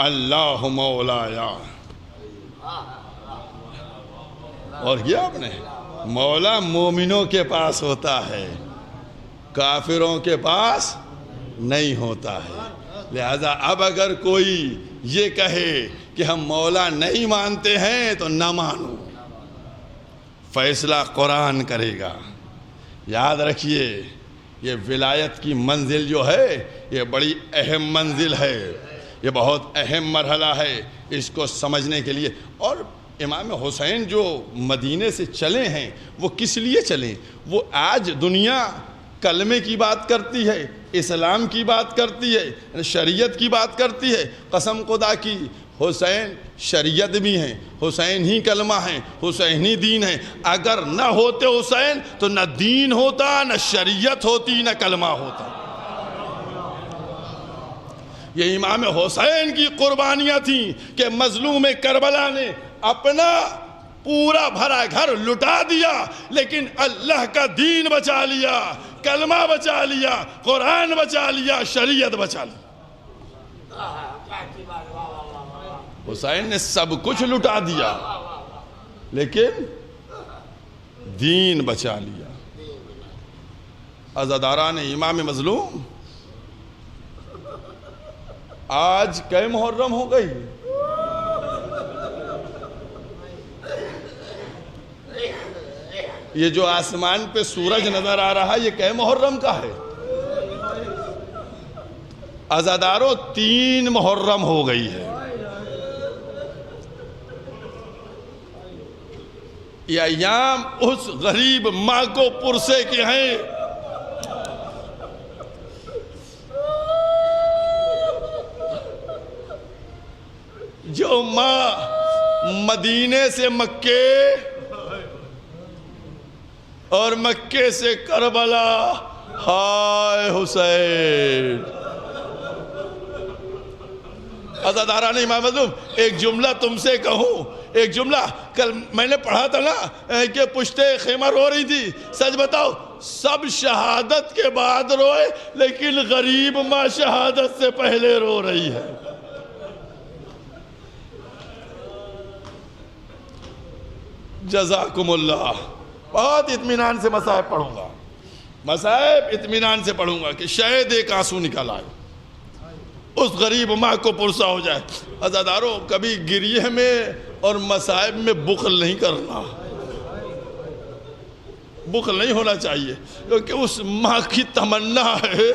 اللہ مولایا. اور کیا آپ نے مولا مومنوں کے پاس ہوتا ہے، کافروں کے پاس نہیں ہوتا ہے. لہذا اب اگر کوئی یہ کہے کہ ہم مولا نہیں مانتے ہیں تو نہ مانو، فیصلہ قرآن کرے گا. یاد رکھیے یہ ولایت کی منزل جو ہے یہ بڑی اہم منزل ہے، یہ بہت اہم مرحلہ ہے اس کو سمجھنے کے لیے. اور امام حسین جو مدینے سے چلے ہیں وہ کس لیے چلیں؟ وہ آج دنیا کلمے کی بات کرتی ہے، اسلام کی بات کرتی ہے، شریعت کی بات کرتی ہے. قسم خدا کی حسین شریعت بھی ہیں، حسین ہی کلمہ ہیں، حسین ہی دین ہیں. اگر نہ ہوتے حسین تو نہ دین ہوتا، نہ شریعت ہوتی، نہ کلمہ ہوتا. یہ امام حسین کی قربانیاں تھیں کہ مظلوم کربلا نے اپنا پورا بھرا گھر لٹا دیا لیکن اللہ کا دین بچا لیا، کلمہ بچا لیا، قرآن بچا لیا، شریعت بچا لی. حسین نے سب کچھ لٹا دیا لیکن دین بچا لیا. عزاداران امام مظلوم، آج کئے محرم ہو گئی؟ یہ جو آسمان پہ سورج نظر آ رہا ہے یہ کئے محرم کا ہے؟ عزاداروں 3 محرم ہو گئی ہے. یہ ایام اس غریب ماں کو پرسے کے ہیں جو ماں مدینے سے مکے اور مکے سے کربلا، ہائے حسین. عزاداران امام مظلوم، ایک جملہ تم سے کہوں، ایک جملہ کل میں نے پڑھا تھا نا کہ پشتے خیمہ رو رہی تھی. سچ بتاؤ سب شہادت کے بعد روئے لیکن غریب ماں شہادت سے پہلے رو رہی ہے. جزاکم اللہ. بہت اطمینان سے مصائب پڑھوں گا، مصائب اطمینان سے پڑھوں گا کہ شاید ایک آنسو نکل آئے، اس غریب ماں کو پرسا ہو جائے. عزاداروں کبھی گریہ میں اور مصائب میں بخل نہیں کرنا، بخل نہیں ہونا چاہیے، کیونکہ اس ماں کی تمنا ہے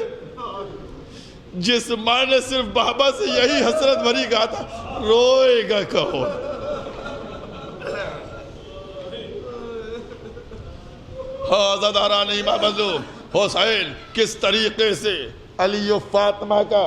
جس ماں نے صرف بابا سے یہی حسرت بھری کہا تھا روئے گا کہو. عزاداران امام مظلوم حسین کس طریقے سے علی و فاطمہ کا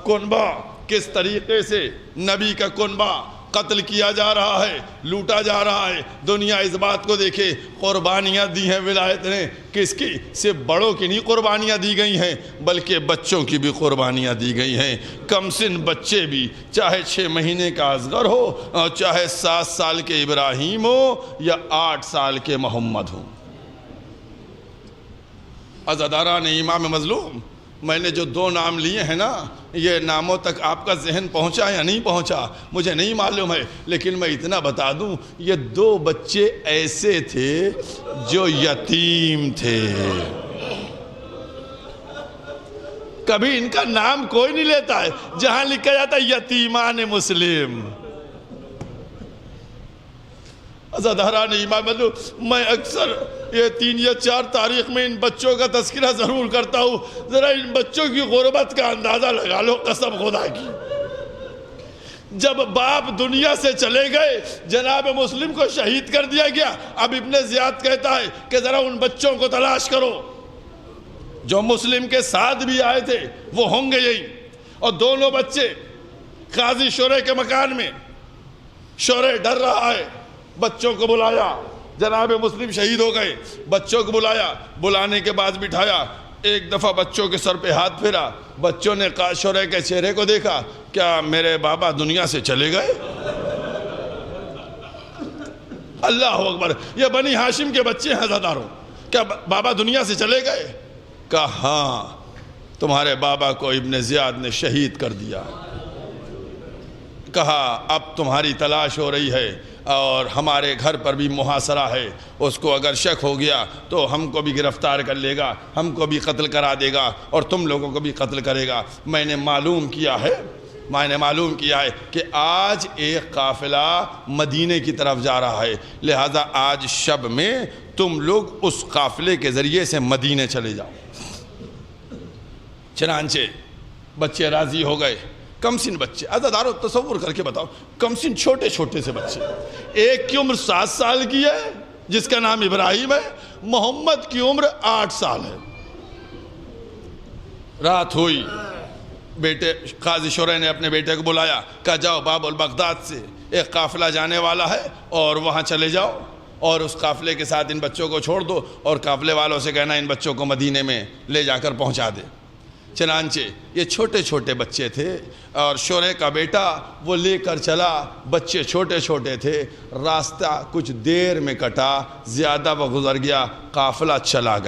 کنبہ، کس طریقے سے نبی کا کنبہ قتل کیا جا رہا ہے، لوٹا جا رہا ہے. دنیا اس بات کو دیکھے. قربانیاں دی ہیں ولایت نے کس کی؟ صرف بڑوں کی نہیں قربانیاں دی گئی ہیں بلکہ بچوں کی بھی قربانیاں دی گئی ہیں. کم سن بچے بھی، چاہے 6 مہینے کا اصغر ہو اور چاہے 7 سال کے ابراہیم ہو یا 8 سال کے محمد ہوں. عزاداران امام مظلوم، میں نے جو 2 نام لیے ہیں نا، یہ ناموں تک آپ کا ذہن پہنچا یا نہیں پہنچا مجھے نہیں معلوم ہے، لیکن میں اتنا بتا دوں یہ 2 بچے ایسے تھے جو یتیم تھے. کبھی ان کا نام کوئی نہیں لیتا ہے، جہاں لکھا جاتا ہے یتیمان مسلم. عزاداران امام مظلوم، میں اکثر یہ 3 یا 4 تاریخ میں ان بچوں کا تذکرہ ضرور کرتا ہوں. ذرا ان بچوں کی غربت کا اندازہ لگا لو قسم خدا کی. جب باپ دنیا سے چلے گئے، جناب مسلم کو شہید کر دیا گیا. اب ابن زیاد کہتا ہے کہ ذرا ان بچوں کو تلاش کرو جو مسلم کے ساتھ بھی آئے تھے، وہ ہوں گے یہی. اور دونوں بچے قاضی شورے کے مکان میں، شورے ڈر رہا ہے. بچوں کو بلایا، جناب مسلم شہید ہو گئے. بچوں کو بلایا، بلانے کے بعد بٹھایا. ایک دفعہ بچوں کے سر پہ ہاتھ پھیرا. بچوں نے شورے کے چہرے کو دیکھا، کیا میرے بابا دنیا سے چلے گئے؟ اللہ اکبر، یہ بنی ہاشم کے بچے ہیں عزاداروں. کیا بابا دنیا سے چلے گئے؟ کہا ہاں، تمہارے بابا کو ابن زیاد نے شہید کر دیا. کہا اب تمہاری تلاش ہو رہی ہے اور ہمارے گھر پر بھی محاصرہ ہے. اس کو اگر شک ہو گیا تو ہم کو بھی گرفتار کر لے گا، ہم کو بھی قتل کرا دے گا اور تم لوگوں کو بھی قتل کرے گا. میں نے معلوم کیا ہے کہ آج ایک قافلہ مدینے کی طرف جا رہا ہے، لہذا آج شب میں تم لوگ اس قافلے کے ذریعے سے مدینے چلے جاؤ. چنانچہ بچے راضی ہو گئے. کم سن بچے، عزادارو تصور کر کے بتاؤ، کم سن چھوٹے چھوٹے سے بچے. ایک کی عمر 7 سال کی ہے جس کا نام ابراہیم ہے، محمد کی عمر 8 سال ہے. رات ہوئی، بیٹے قاضی شورے نے اپنے بیٹے کو بلایا، کہا جاؤ باب البغداد سے ایک قافلہ جانے والا ہے اور وہاں چلے جاؤ اور اس قافلے کے ساتھ ان بچوں کو چھوڑ دو اور قافلے والوں سے کہنا ان بچوں کو مدینے میں لے جا کر پہنچا دے. چنانچہ یہ چھوٹے چھوٹے بچے تھے اور شورے کا بیٹا وہ لے کر چلا. بچے چھوٹے چھوٹے تھے. راستہ کچھ دیر میں کٹا، زیادہ وہ گزر گیا، قافلہ چلا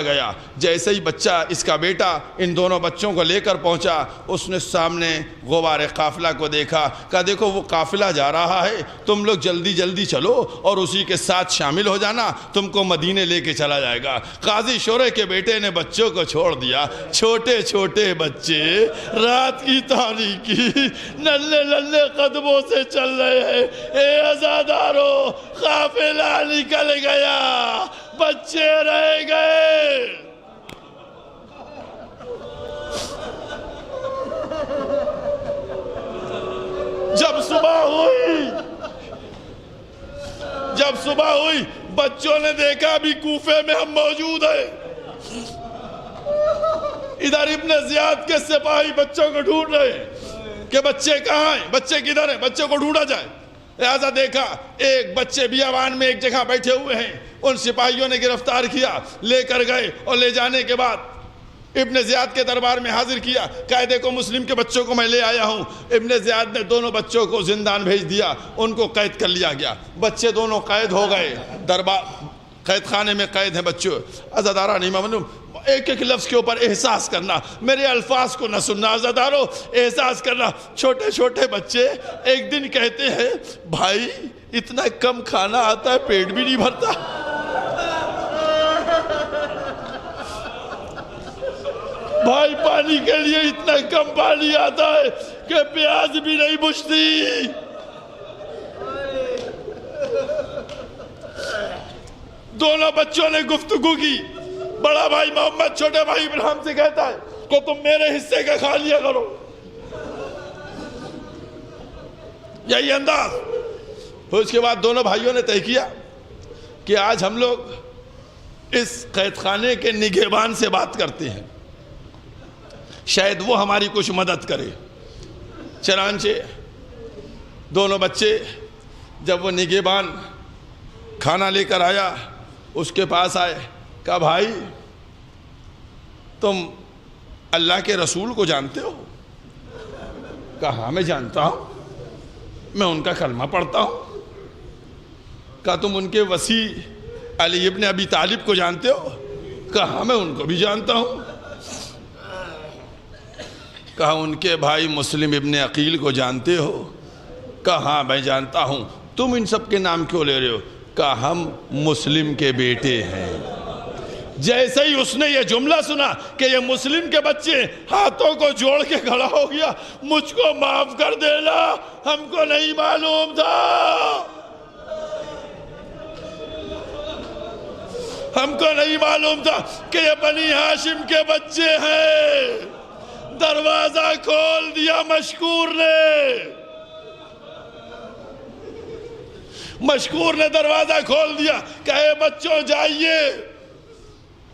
گیا. جیسے ہی بچہ، اس کا بیٹا ان دونوں بچوں کو لے کر پہنچا، اس نے سامنے غبار قافلہ کو دیکھا. کہا دیکھو وہ قافلہ جا رہا ہے، تم لوگ جلدی جلدی چلو اور اسی کے ساتھ شامل ہو جانا، تم کو مدینے لے کے چلا جائے گا. قاضی شورے کے بیٹے نے بچوں کو چھوڑ دیا. چھوٹے چھوٹے بچے رات کی تاریکی نلے قدموں سے چل رہے ہیں. اے عزادارو، قافلہ نکل گیا، بچے رہ گئے. جب صبح ہوئی بچوں نے دیکھا بھی کوفے میں ہم موجود ہیں. ادھر ابن زیاد کے سپاہی بچوں کو ڈھونڈ رہے ہیں کہ بچے کہاں ہیں، بچے کدھر ہیں، بچے کو ڈھونڈا جائے. لہذا دیکھا ایک بچے بیابان میں ایک جگہ بیٹھے ہوئے ہیں. ان سپاہیوں نے گرفتار کیا، لے کر گئے اور لے جانے کے بعد ابن زیاد کے دربار میں حاضر کیا. کہا دیکھو مسلم کے بچوں کو میں لے آیا ہوں. ابن زیاد نے دونوں بچوں کو زندان بھیج دیا، ان کو قید کر لیا گیا. بچے دونوں قید ہو گئے، دربار قید خانے میں قید ہیں بچوں. عزاداران امام مظلوم، ایک ایک لفظ کے اوپر احساس کرنا، میرے الفاظ کو نہ سننا. عزادارو احساس کرنا. چھوٹے چھوٹے بچے ایک دن کہتے ہیں بھائی اتنا کم کھانا آتا ہے، پیٹ بھی نہیں بھرتا. بھائی پانی کے لیے اتنا کم پانی آتا ہے کہ پیاز بھی نہیں بجھتی. دونوں بچوں نے گفتگو کی. بڑا بھائی محمد چھوٹے بھائی ابراہیم سے کہتا ہے کہ تم میرے حصے کا کھا لیا کرو. یہی انداز. پھر اس کے بعد دونوں بھائیوں نے طے کیا کہ آج ہم لوگ اس قید خانے کے نگہبان سے بات کرتے ہیں، شاید وہ ہماری کچھ مدد کرے. چنانچہ دونوں بچے جب وہ نگہبان کھانا لے کر آیا اس کے پاس آئے، کہا بھائی تم اللہ کے رسول کو جانتے ہو؟ کہا ہاں میں جانتا ہوں، میں ان کا کلمہ پڑھتا ہوں. کہا تم ان کے وصی علی ابن ابی طالب کو جانتے ہو؟ کہا ہاں میں ان کو بھی جانتا ہوں. کہا ان کے بھائی مسلم ابن عقیل کو جانتے ہو؟ کہا ہاں میں جانتا ہوں. تم ان سب کے نام کیوں لے رہے ہو؟ کہا ہم مسلم کے بیٹے ہیں. جیسے ہی اس نے یہ جملہ سنا کہ یہ مسلم کے بچے، ہاتھوں کو جوڑ کے کھڑا ہو گیا، مجھ کو معاف کر دینا، ہم کو نہیں معلوم تھا، ہم کو نہیں معلوم تھا کہ یہ بنی ہاشم کے بچے ہیں. دروازہ کھول دیا مشکور نے. مشکور نے دروازہ کھول دیا کہ اے بچوں جائیے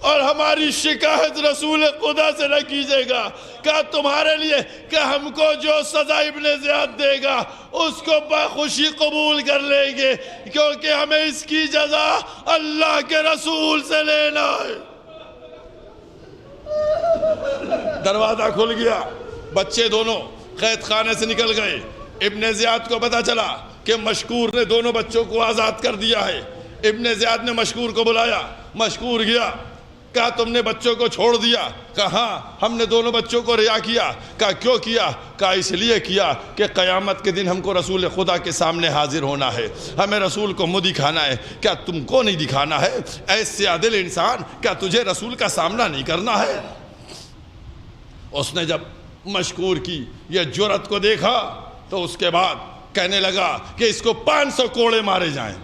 اور ہماری شکایت رسول خدا سے نہ کیجیے گا. کہا تمہارے لیے کہ ہم کو جو سزا ابن زیاد دے گا اس کو بخوشی قبول کر لیں گے، کیونکہ ہمیں اس کی جزا اللہ کے رسول سے لینا ہے. دروازہ کھل گیا، بچے دونوں قید خانے سے نکل گئے. ابن زیاد کو پتا چلا کہ مشکور نے دونوں بچوں کو آزاد کر دیا ہے. ابن زیاد نے مشکور کو بلایا، مشکور گیا. کہا تم نے بچوں کو چھوڑ دیا؟ کہا ہاں ہم نے دونوں بچوں کو رہا کیا. کہا کیوں کیا؟ کہا اس لیے کیا کہ قیامت کے دن ہم کو رسول خدا کے سامنے حاضر ہونا ہے، ہمیں رسول کو منہ دکھانا ہے. کیا تم کو نہیں دکھانا ہے ایسے عادل انسان؟ کیا تجھے رسول کا سامنا نہیں کرنا ہے؟ اس نے جب مشکور کی یہ جرأت کو دیکھا تو اس کے بعد کہنے لگا کہ اس کو 500 کوڑے مارے جائیں،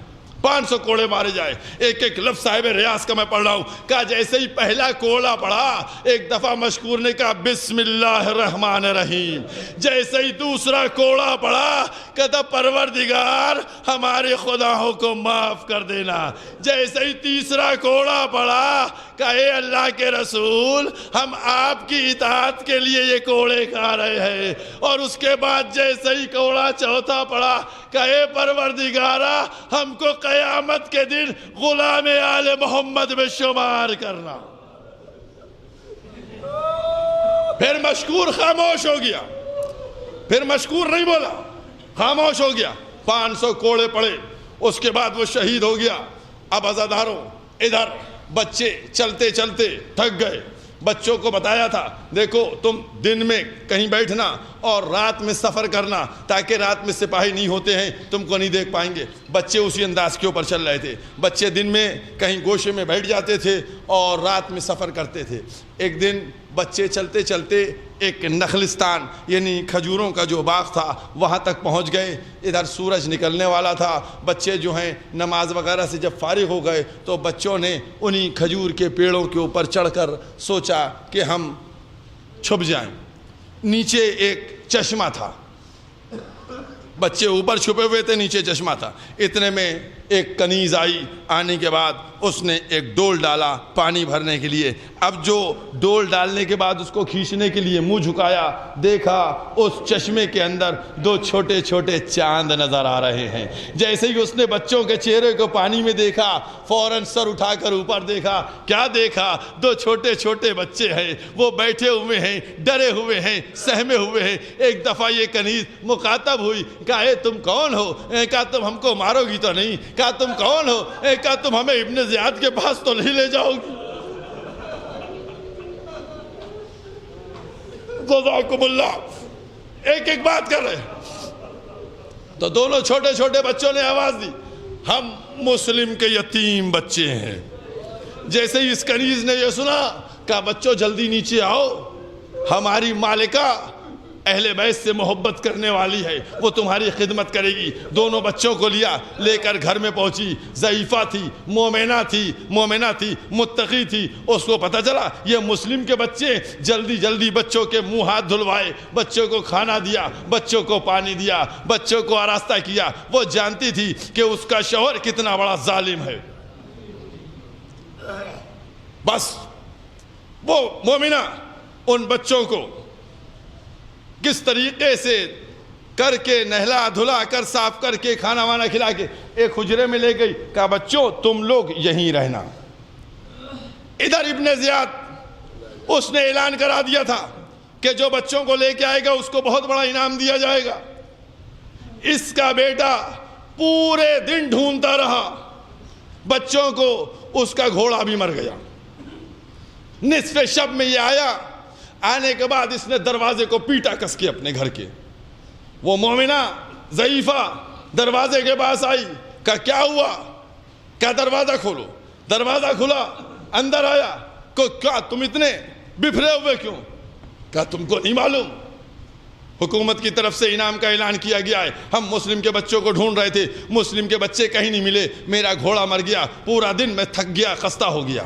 500 کوڑے مارے جائے. ایک ایک لفظ صاحب ریاض کا میں پڑھ رہا ہوں. کہا جیسے ہی پہلا کوڑا پڑا ایک دفعہ مشکور نے کہا بسم اللہ الرحمن الرحیم. جیسے ہی دوسرا کوڑا پڑا کہتا پروردگار ہمارے خداؤں کو معاف کر دینا. جیسے ہی تیسرا کوڑا پڑا کہا اے اللہ کے رسول ہم آپ کی اطاعت کے لیے یہ کوڑے کھا رہے ہیں. اور اس کے بعد جیسے ہی کوڑا چوتھا پڑا کہا اے پروردگارا ہم کو قیامت کے دن غلام آل محمد میں شمار کرنا. پھر مشکور خاموش ہو گیا، پھر مشکور نہیں بولا، خاموش ہو گیا. 500 کوڑے پڑے، اس کے بعد وہ شہید ہو گیا. اب عزاداروں ادھر بچے چلتے چلتے تھک گئے. بچوں کو بتایا تھا دیکھو تم دن میں کہیں بیٹھنا اور رات میں سفر کرنا، تاکہ رات میں سپاہی نہیں ہوتے ہیں تم کو نہیں دیکھ پائیں گے. بچے اسی انداز کے اوپر چل رہے تھے. بچے دن میں کہیں گوشے میں بیٹھ جاتے تھے اور رات میں سفر کرتے تھے. ایک دن بچے چلتے چلتے ایک نخلستان یعنی کھجوروں کا جو باغ تھا وہاں تک پہنچ گئے. ادھر سورج نکلنے والا تھا. بچے جو ہیں نماز وغیرہ سے جب فارغ ہو گئے تو بچوں نے انہی کھجور کے پیڑوں کے اوپر چڑھ کر سوچا کہ ہم چھپ جائیں. نیچے ایک چشمہ تھا، بچے اوپر چھپے ہوئے تھے، نیچے چشمہ تھا. اتنے میں ایک کنیز آئی. آنے کے بعد اس نے ایک ڈول ڈالا پانی بھرنے کے لیے. اب جو ڈول ڈالنے کے بعد اس کو کھینچنے کے لیے منہ جھکایا، دیکھا اس چشمے کے اندر 2 چھوٹے چھوٹے چاند نظر آ رہے ہیں. جیسے ہی اس نے بچوں کے چہرے کو پانی میں دیکھا فوراً سر اٹھا کر اوپر دیکھا. کیا دیکھا؟ 2 چھوٹے چھوٹے بچے ہیں، وہ بیٹھے ہوئے ہیں، ڈرے ہوئے ہیں، سہمے ہوئے ہیں. ایک دفعہ یہ کنیز مخاطب ہوئی. کہا اے تم کون ہو؟ کہا تم ہم کو مارو گی تو نہیں؟ کہا تم کون ہو؟ کہا تم ہمیں ابن زیاد کے پاس تو نہیں لے جاؤ گی؟ جزاکم اللہ. ایک ایک بات کر رہے تو دونوں چھوٹے چھوٹے بچوں نے آواز دی ہم مسلم کے یتیم بچے ہیں. جیسے ہی اس کنیز نے یہ سنا کہا بچوں جلدی نیچے آؤ، ہماری مالکہ اہل بیت سے محبت کرنے والی ہے، وہ تمہاری خدمت کرے گی۔ دونوں بچوں کو لیا، لے کر گھر میں پہنچی۔ ضعیفہ تھی، مومنہ تھی، متقی تھی۔ اس کو پتہ چلا یہ مسلم کے بچے، جلدی جلدی بچوں کے منہ ہاتھ دھلوائے، بچوں کو کھانا دیا، بچوں کو پانی دیا، بچوں کو آراستہ کیا۔ وہ جانتی تھی کہ اس کا شوہر کتنا بڑا ظالم ہے۔ بس وہ مومنہ ان بچوں کو کس طریقے سے کر کے نہلا دھلا کر صاف کر کے کھانا وانا کھلا کے ایک حجرے میں لے گئی، کہا بچوں تم لوگ یہیں رہنا۔ ادھر ابن زیاد اس نے اعلان کرا دیا تھا کہ جو بچوں کو لے کے آئے گا اس کو بہت بڑا انعام دیا جائے گا۔ اس کا بیٹا پورے دن ڈھونڈتا رہا بچوں کو، اس کا گھوڑا بھی مر گیا۔ نصف شب میں یہ آیا، آنے کے بعد اس نے دروازے کو پیٹا کس کے اپنے گھر کے۔ وہ مومنہ ضعیفہ دروازے کے پاس آئی، کہا کیا ہوا؟ کہا دروازہ کھولو۔ دروازہ کھلا، اندر آیا، کہا تم اتنے بفرے ہوئے کیوں؟ کہا تم کو نہیں معلوم حکومت کی طرف سے انعام کا اعلان کیا گیا ہے، ہم مسلم کے بچوں کو ڈھونڈ رہے تھے، مسلم کے بچے کہیں نہیں ملے، میرا گھوڑا مر گیا، پورا دن میں تھک گیا، خستہ ہو گیا۔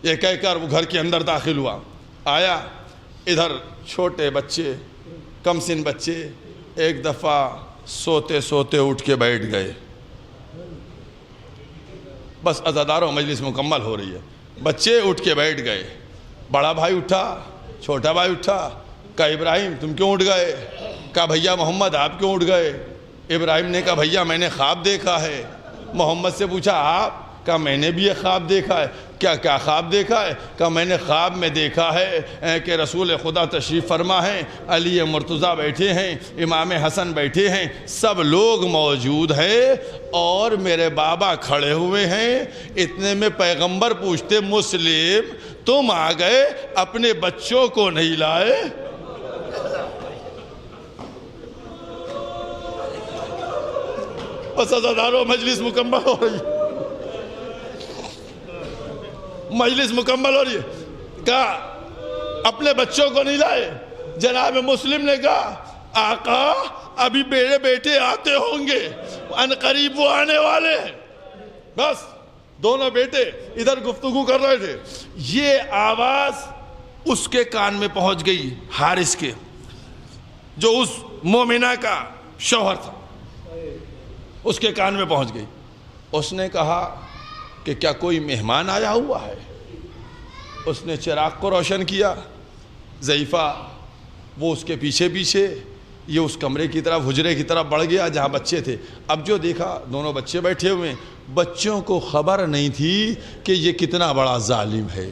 یہ کہہ کر وہ گھر کے اندر داخل ہوا، آیا، ادھر چھوٹے بچے، کم سن بچے ایک دفعہ سوتے سوتے اٹھ کے بیٹھ گئے۔ بس عزاداروں مجلس مکمل ہو رہی ہے، بچے اٹھ کے بیٹھ گئے۔ بڑا بھائی اٹھا، چھوٹا بھائی اٹھا، کہا ابراہیم تم کیوں اٹھ گئے؟ کہا بھیا محمد آپ کیوں اٹھ گئے؟ ابراہیم نے کہا بھیا میں نے خواب دیکھا ہے۔ محمد سے پوچھا آپ؟ کہا میں نے بھی یہ خواب دیکھا ہے۔ کیا خواب دیکھا ہے؟ کہا میں نے خواب میں دیکھا ہے کہ رسول خدا تشریف فرما ہیں، علی مرتضیٰ بیٹھے ہیں، امام حسن بیٹھے ہیں، سب لوگ موجود ہیں اور میرے بابا کھڑے ہوئے ہیں۔ اتنے میں پیغمبر پوچھتے مسلم تم آ گئے، اپنے بچوں کو نہیں لائے؟ بس عزاداروں مجلس مکمل ہو رہی ہے، مجلس مکمل ہو رہی ہے۔ کہا اپنے بچوں کو نہیں لائے؟ جناب مسلم نے کہا آقا ابھی میرے بیٹے آتے ہوں گے، ان قریب وہ آنے والے ہیں۔ بس دونوں بیٹے ادھر گفتگو کر رہے تھے، یہ آواز اس کے کان میں پہنچ گئی، حارث کے، جو اس مومنہ کا شوہر تھا، اس کے کان میں پہنچ گئی۔ اس نے کہا کہ کیا کوئی مہمان آیا ہوا ہے؟ اس نے چراغ کو روشن کیا، ضعیفہ وہ اس کے پیچھے پیچھے یہ اس کمرے کی طرف، حجرے کی طرف بڑھ گیا جہاں بچے تھے۔ اب جو دیکھا دونوں بچے بیٹھے ہوئے ہیں، بچوں کو خبر نہیں تھی کہ یہ کتنا بڑا ظالم ہے۔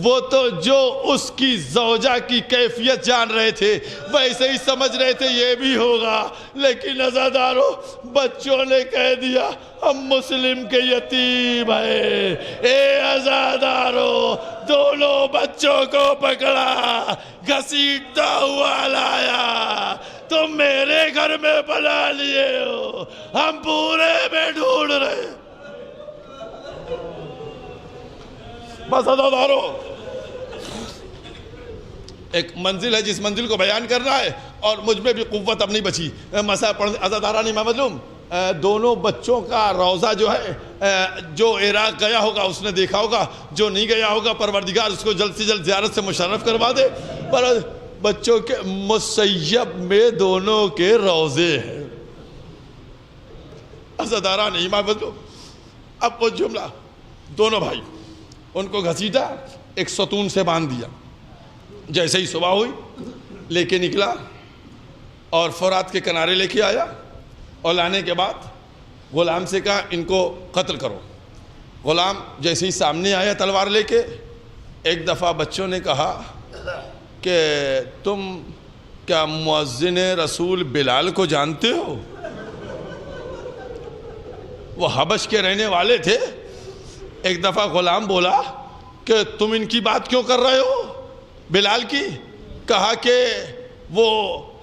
وہ تو جو اس کی زوجہ کی کیفیت جان رہے تھے ویسے ہی سمجھ رہے تھے یہ بھی ہوگا، لیکن عزاداروں بچوں نے کہہ دیا ہم مسلم کے یتیم ہیں۔ اے عزاداروں دونوں بچوں کو پکڑا، گھسیٹتا ہوا لایا، تم میرے گھر میں بلا لیے ہو، ہم پورے میں ڈھونڈ رہے۔ بس عزاداروں ایک منزل ہے جس منزل کو بیان کرنا ہے اور مجھ میں بھی قوت اب نہیں بچی مسئلہ پڑھنے۔ عزادارانی معلوم دونوں بچوں کا روضہ جو ہے، جو عراق گیا ہوگا اس نے دیکھا ہوگا، جو نہیں گیا ہوگا پروردگار اس کو جلد سے جلد زیارت سے مشرف کروا دے۔ پر بچوں کے مسیب میں دونوں کے روضے ہیں۔ عزاداران ایمان بدلو، اب وہ جملہ دونوں بھائی ان کو گھسیٹا، ایک ستون سے باندھ دیا۔ جیسے ہی صبح ہوئی لے کے نکلا اور فرات کے کنارے لے کے آیا، اور لانے کے بعد غلام سے کہا ان کو قتل کرو۔ غلام جیسے ہی سامنے آیا تلوار لے کے، ایک دفعہ بچوں نے کہا کہ تم کیا مؤذن رسول بلال کو جانتے ہو؟ وہ حبش کے رہنے والے تھے۔ ایک دفعہ غلام بولا کہ تم ان کی بات کیوں کر رہے ہو بلال کی؟ کہا کہ وہ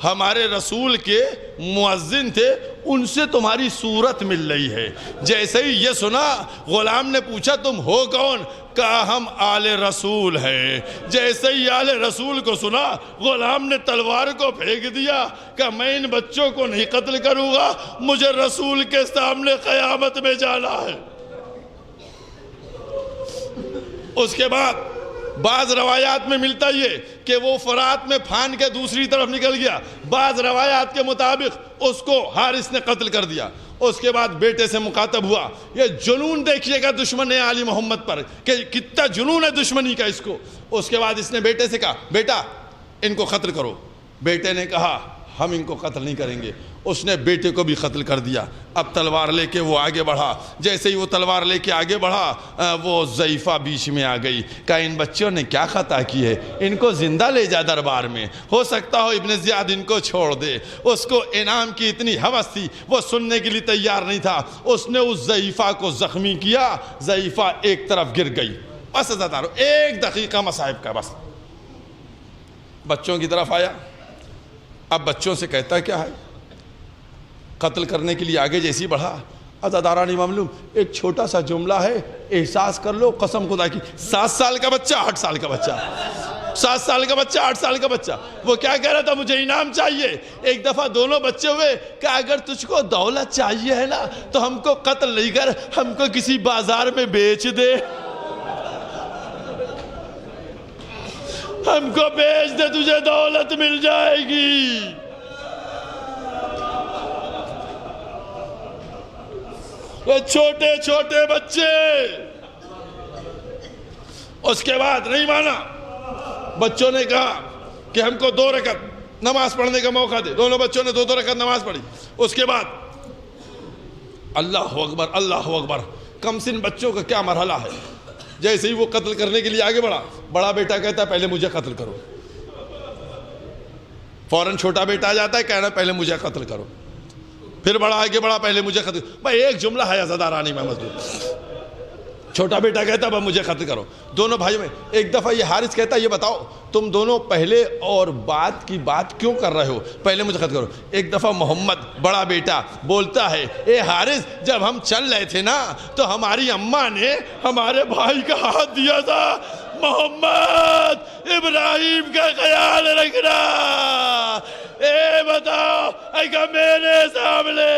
ہمارے رسول کے مؤذن تھے، ان سے تمہاری صورت مل رہی ہے۔ جیسے ہی یہ سنا غلام نے پوچھا تم ہو کون؟ کہا ہم آل رسول ہیں۔ جیسے ہی آل رسول کو سنا غلام نے تلوار کو پھینک دیا، کہ میں ان بچوں کو نہیں قتل کروں گا، مجھے رسول کے سامنے قیامت میں جانا ہے۔ اس کے بعد بعض روایات میں ملتا یہ کہ وہ فرات میں پھان کے دوسری طرف نکل گیا، بعض روایات کے مطابق اس کو حارث نے قتل کر دیا۔ اس کے بعد بیٹے سے مخاطب ہوا، یہ جنون دیکھیے گا دشمن علی محمد پر کہ کتنا جنون ہے دشمنی کا اس کو۔ اس کے بعد اس نے بیٹے سے کہا بیٹا ان کو قتل کرو۔ بیٹے نے کہا ہم ان کو قتل نہیں کریں گے۔ اس نے بیٹے کو بھی قتل کر دیا۔ اب تلوار لے کے وہ آگے بڑھا، جیسے ہی وہ تلوار لے کے آگے بڑھا وہ ضعیفہ بیچ میں آ گئی۔ کہا ان بچوں نے کیا خطا کی ہے، ان کو زندہ لے جا دربار میں، ہو سکتا ہو ابن زیاد ان کو چھوڑ دے۔ اس کو انعام کی اتنی ہوس تھی، وہ سننے کے لیے تیار نہیں تھا۔ اس نے اس ضعیفہ کو زخمی کیا، ضعیفہ ایک طرف گر گئی۔ بس عزادارو ایک دقیقہ مصائب کا، بس بچوں کی طرف آیا۔ اب بچوں سے کہتا کیا ہے، قتل کرنے کے لیے آگے جیسی بڑھا۔ عزاداران معلوم ایک چھوٹا سا جملہ ہے، احساس کر لو قسم خدا کی، 7 سال کا بچہ 8 سال کا بچہ، 7 سال کا بچہ 8 سال کا بچہ، وہ کیا کہہ رہا تھا، مجھے انعام چاہیے۔ ایک دفعہ دونوں بچے ہوئے کہ اگر تجھ کو دولت چاہیے ہے نا تو ہم کو قتل نہیں کر، ہم کو کسی بازار میں بیچ دے، ہم کو بیچ دے، تجھے دولت مل جائے گی۔ وہ چھوٹے چھوٹے بچے۔ اس کے بعد نہیں مانا، بچوں نے کہا کہ ہم کو 2 رکعت نماز پڑھنے کا موقع دے۔ دونوں بچوں نے 2 رکعت نماز پڑھی۔ اس کے بعد اللہ اکبر اللہ اکبر، کم سن بچوں کا کیا مرحلہ ہے۔ جیسے ہی وہ قتل کرنے کے لیے آگے بڑھا، بڑا بیٹا کہتا ہے پہلے مجھے قتل کرو، فوراً چھوٹا بیٹا آ جاتا ہے کہنا پہلے مجھے قتل کرو، پھر بڑا آگے بڑھا پہلے مجھے قتل۔ بھائی ایک جملہ ہے عزادارانی میں مضبوط، چھوٹا بیٹا کہتا ہے مجھے قتل کرو۔ دونوں بھائیوں میں ایک دفعہ یہ حارث کہتا ہے یہ بتاؤ تم دونوں پہلے اور بعد کی بات کیوں کر رہے ہو، پہلے مجھے قتل کرو۔ ایک دفعہ محمد بڑا بیٹا بولتا ہے اے حارث جب ہم چل رہے تھے نا تو ہماری اماں نے ہمارے بھائی کا ہاتھ دیا تھا، محمد ابراہیم کا خیال رکھنا۔ اے بتاؤ اگر میرے سامنے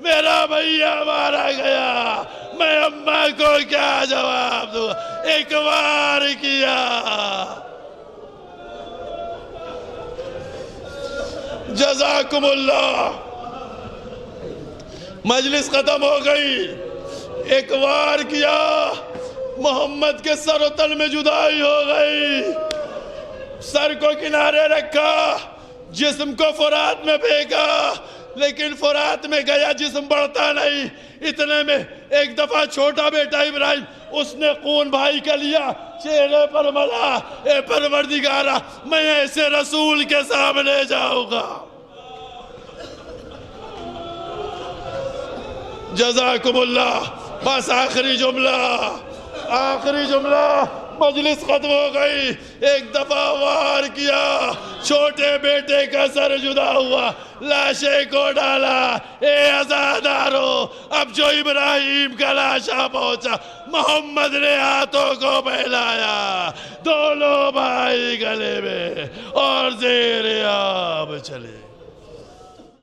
میرا بھیا مارا گیا میں اماں کو کیا جواب دوں؟ ایک بار کیا۔ جزاکم اللہ۔ مجلس ختم ہو گئی، ایک بار کیا، محمد کے سر و تن میں جدائی ہو گئی، سر کو کنارے رکھا، جسم کو فرات میں پھینکا، لیکن فرات میں گیا جسم بڑھتا نہیں۔ اتنے میں ایک دفعہ چھوٹا بیٹا ابراہیم اس نے خون بھائی کا لیا، چہرے پر ملا، اے پروردگارا میں ایسے رسول کے سامنے جاؤں گا۔ جزاکم اللہ۔ بس آخری جملہ، مجلس ختم ہو گئی۔ ایک دفعہ وار کیا، چھوٹے بیٹے کا سر جدا ہوا، لاشے کو ڈالا۔ اے عزادارو اب جو ابراہیم کا لاشا پہنچا، محمد نے ہاتھوں کو پھیلایا، دونوں بھائی گلے میں اور زیر آب چلے۔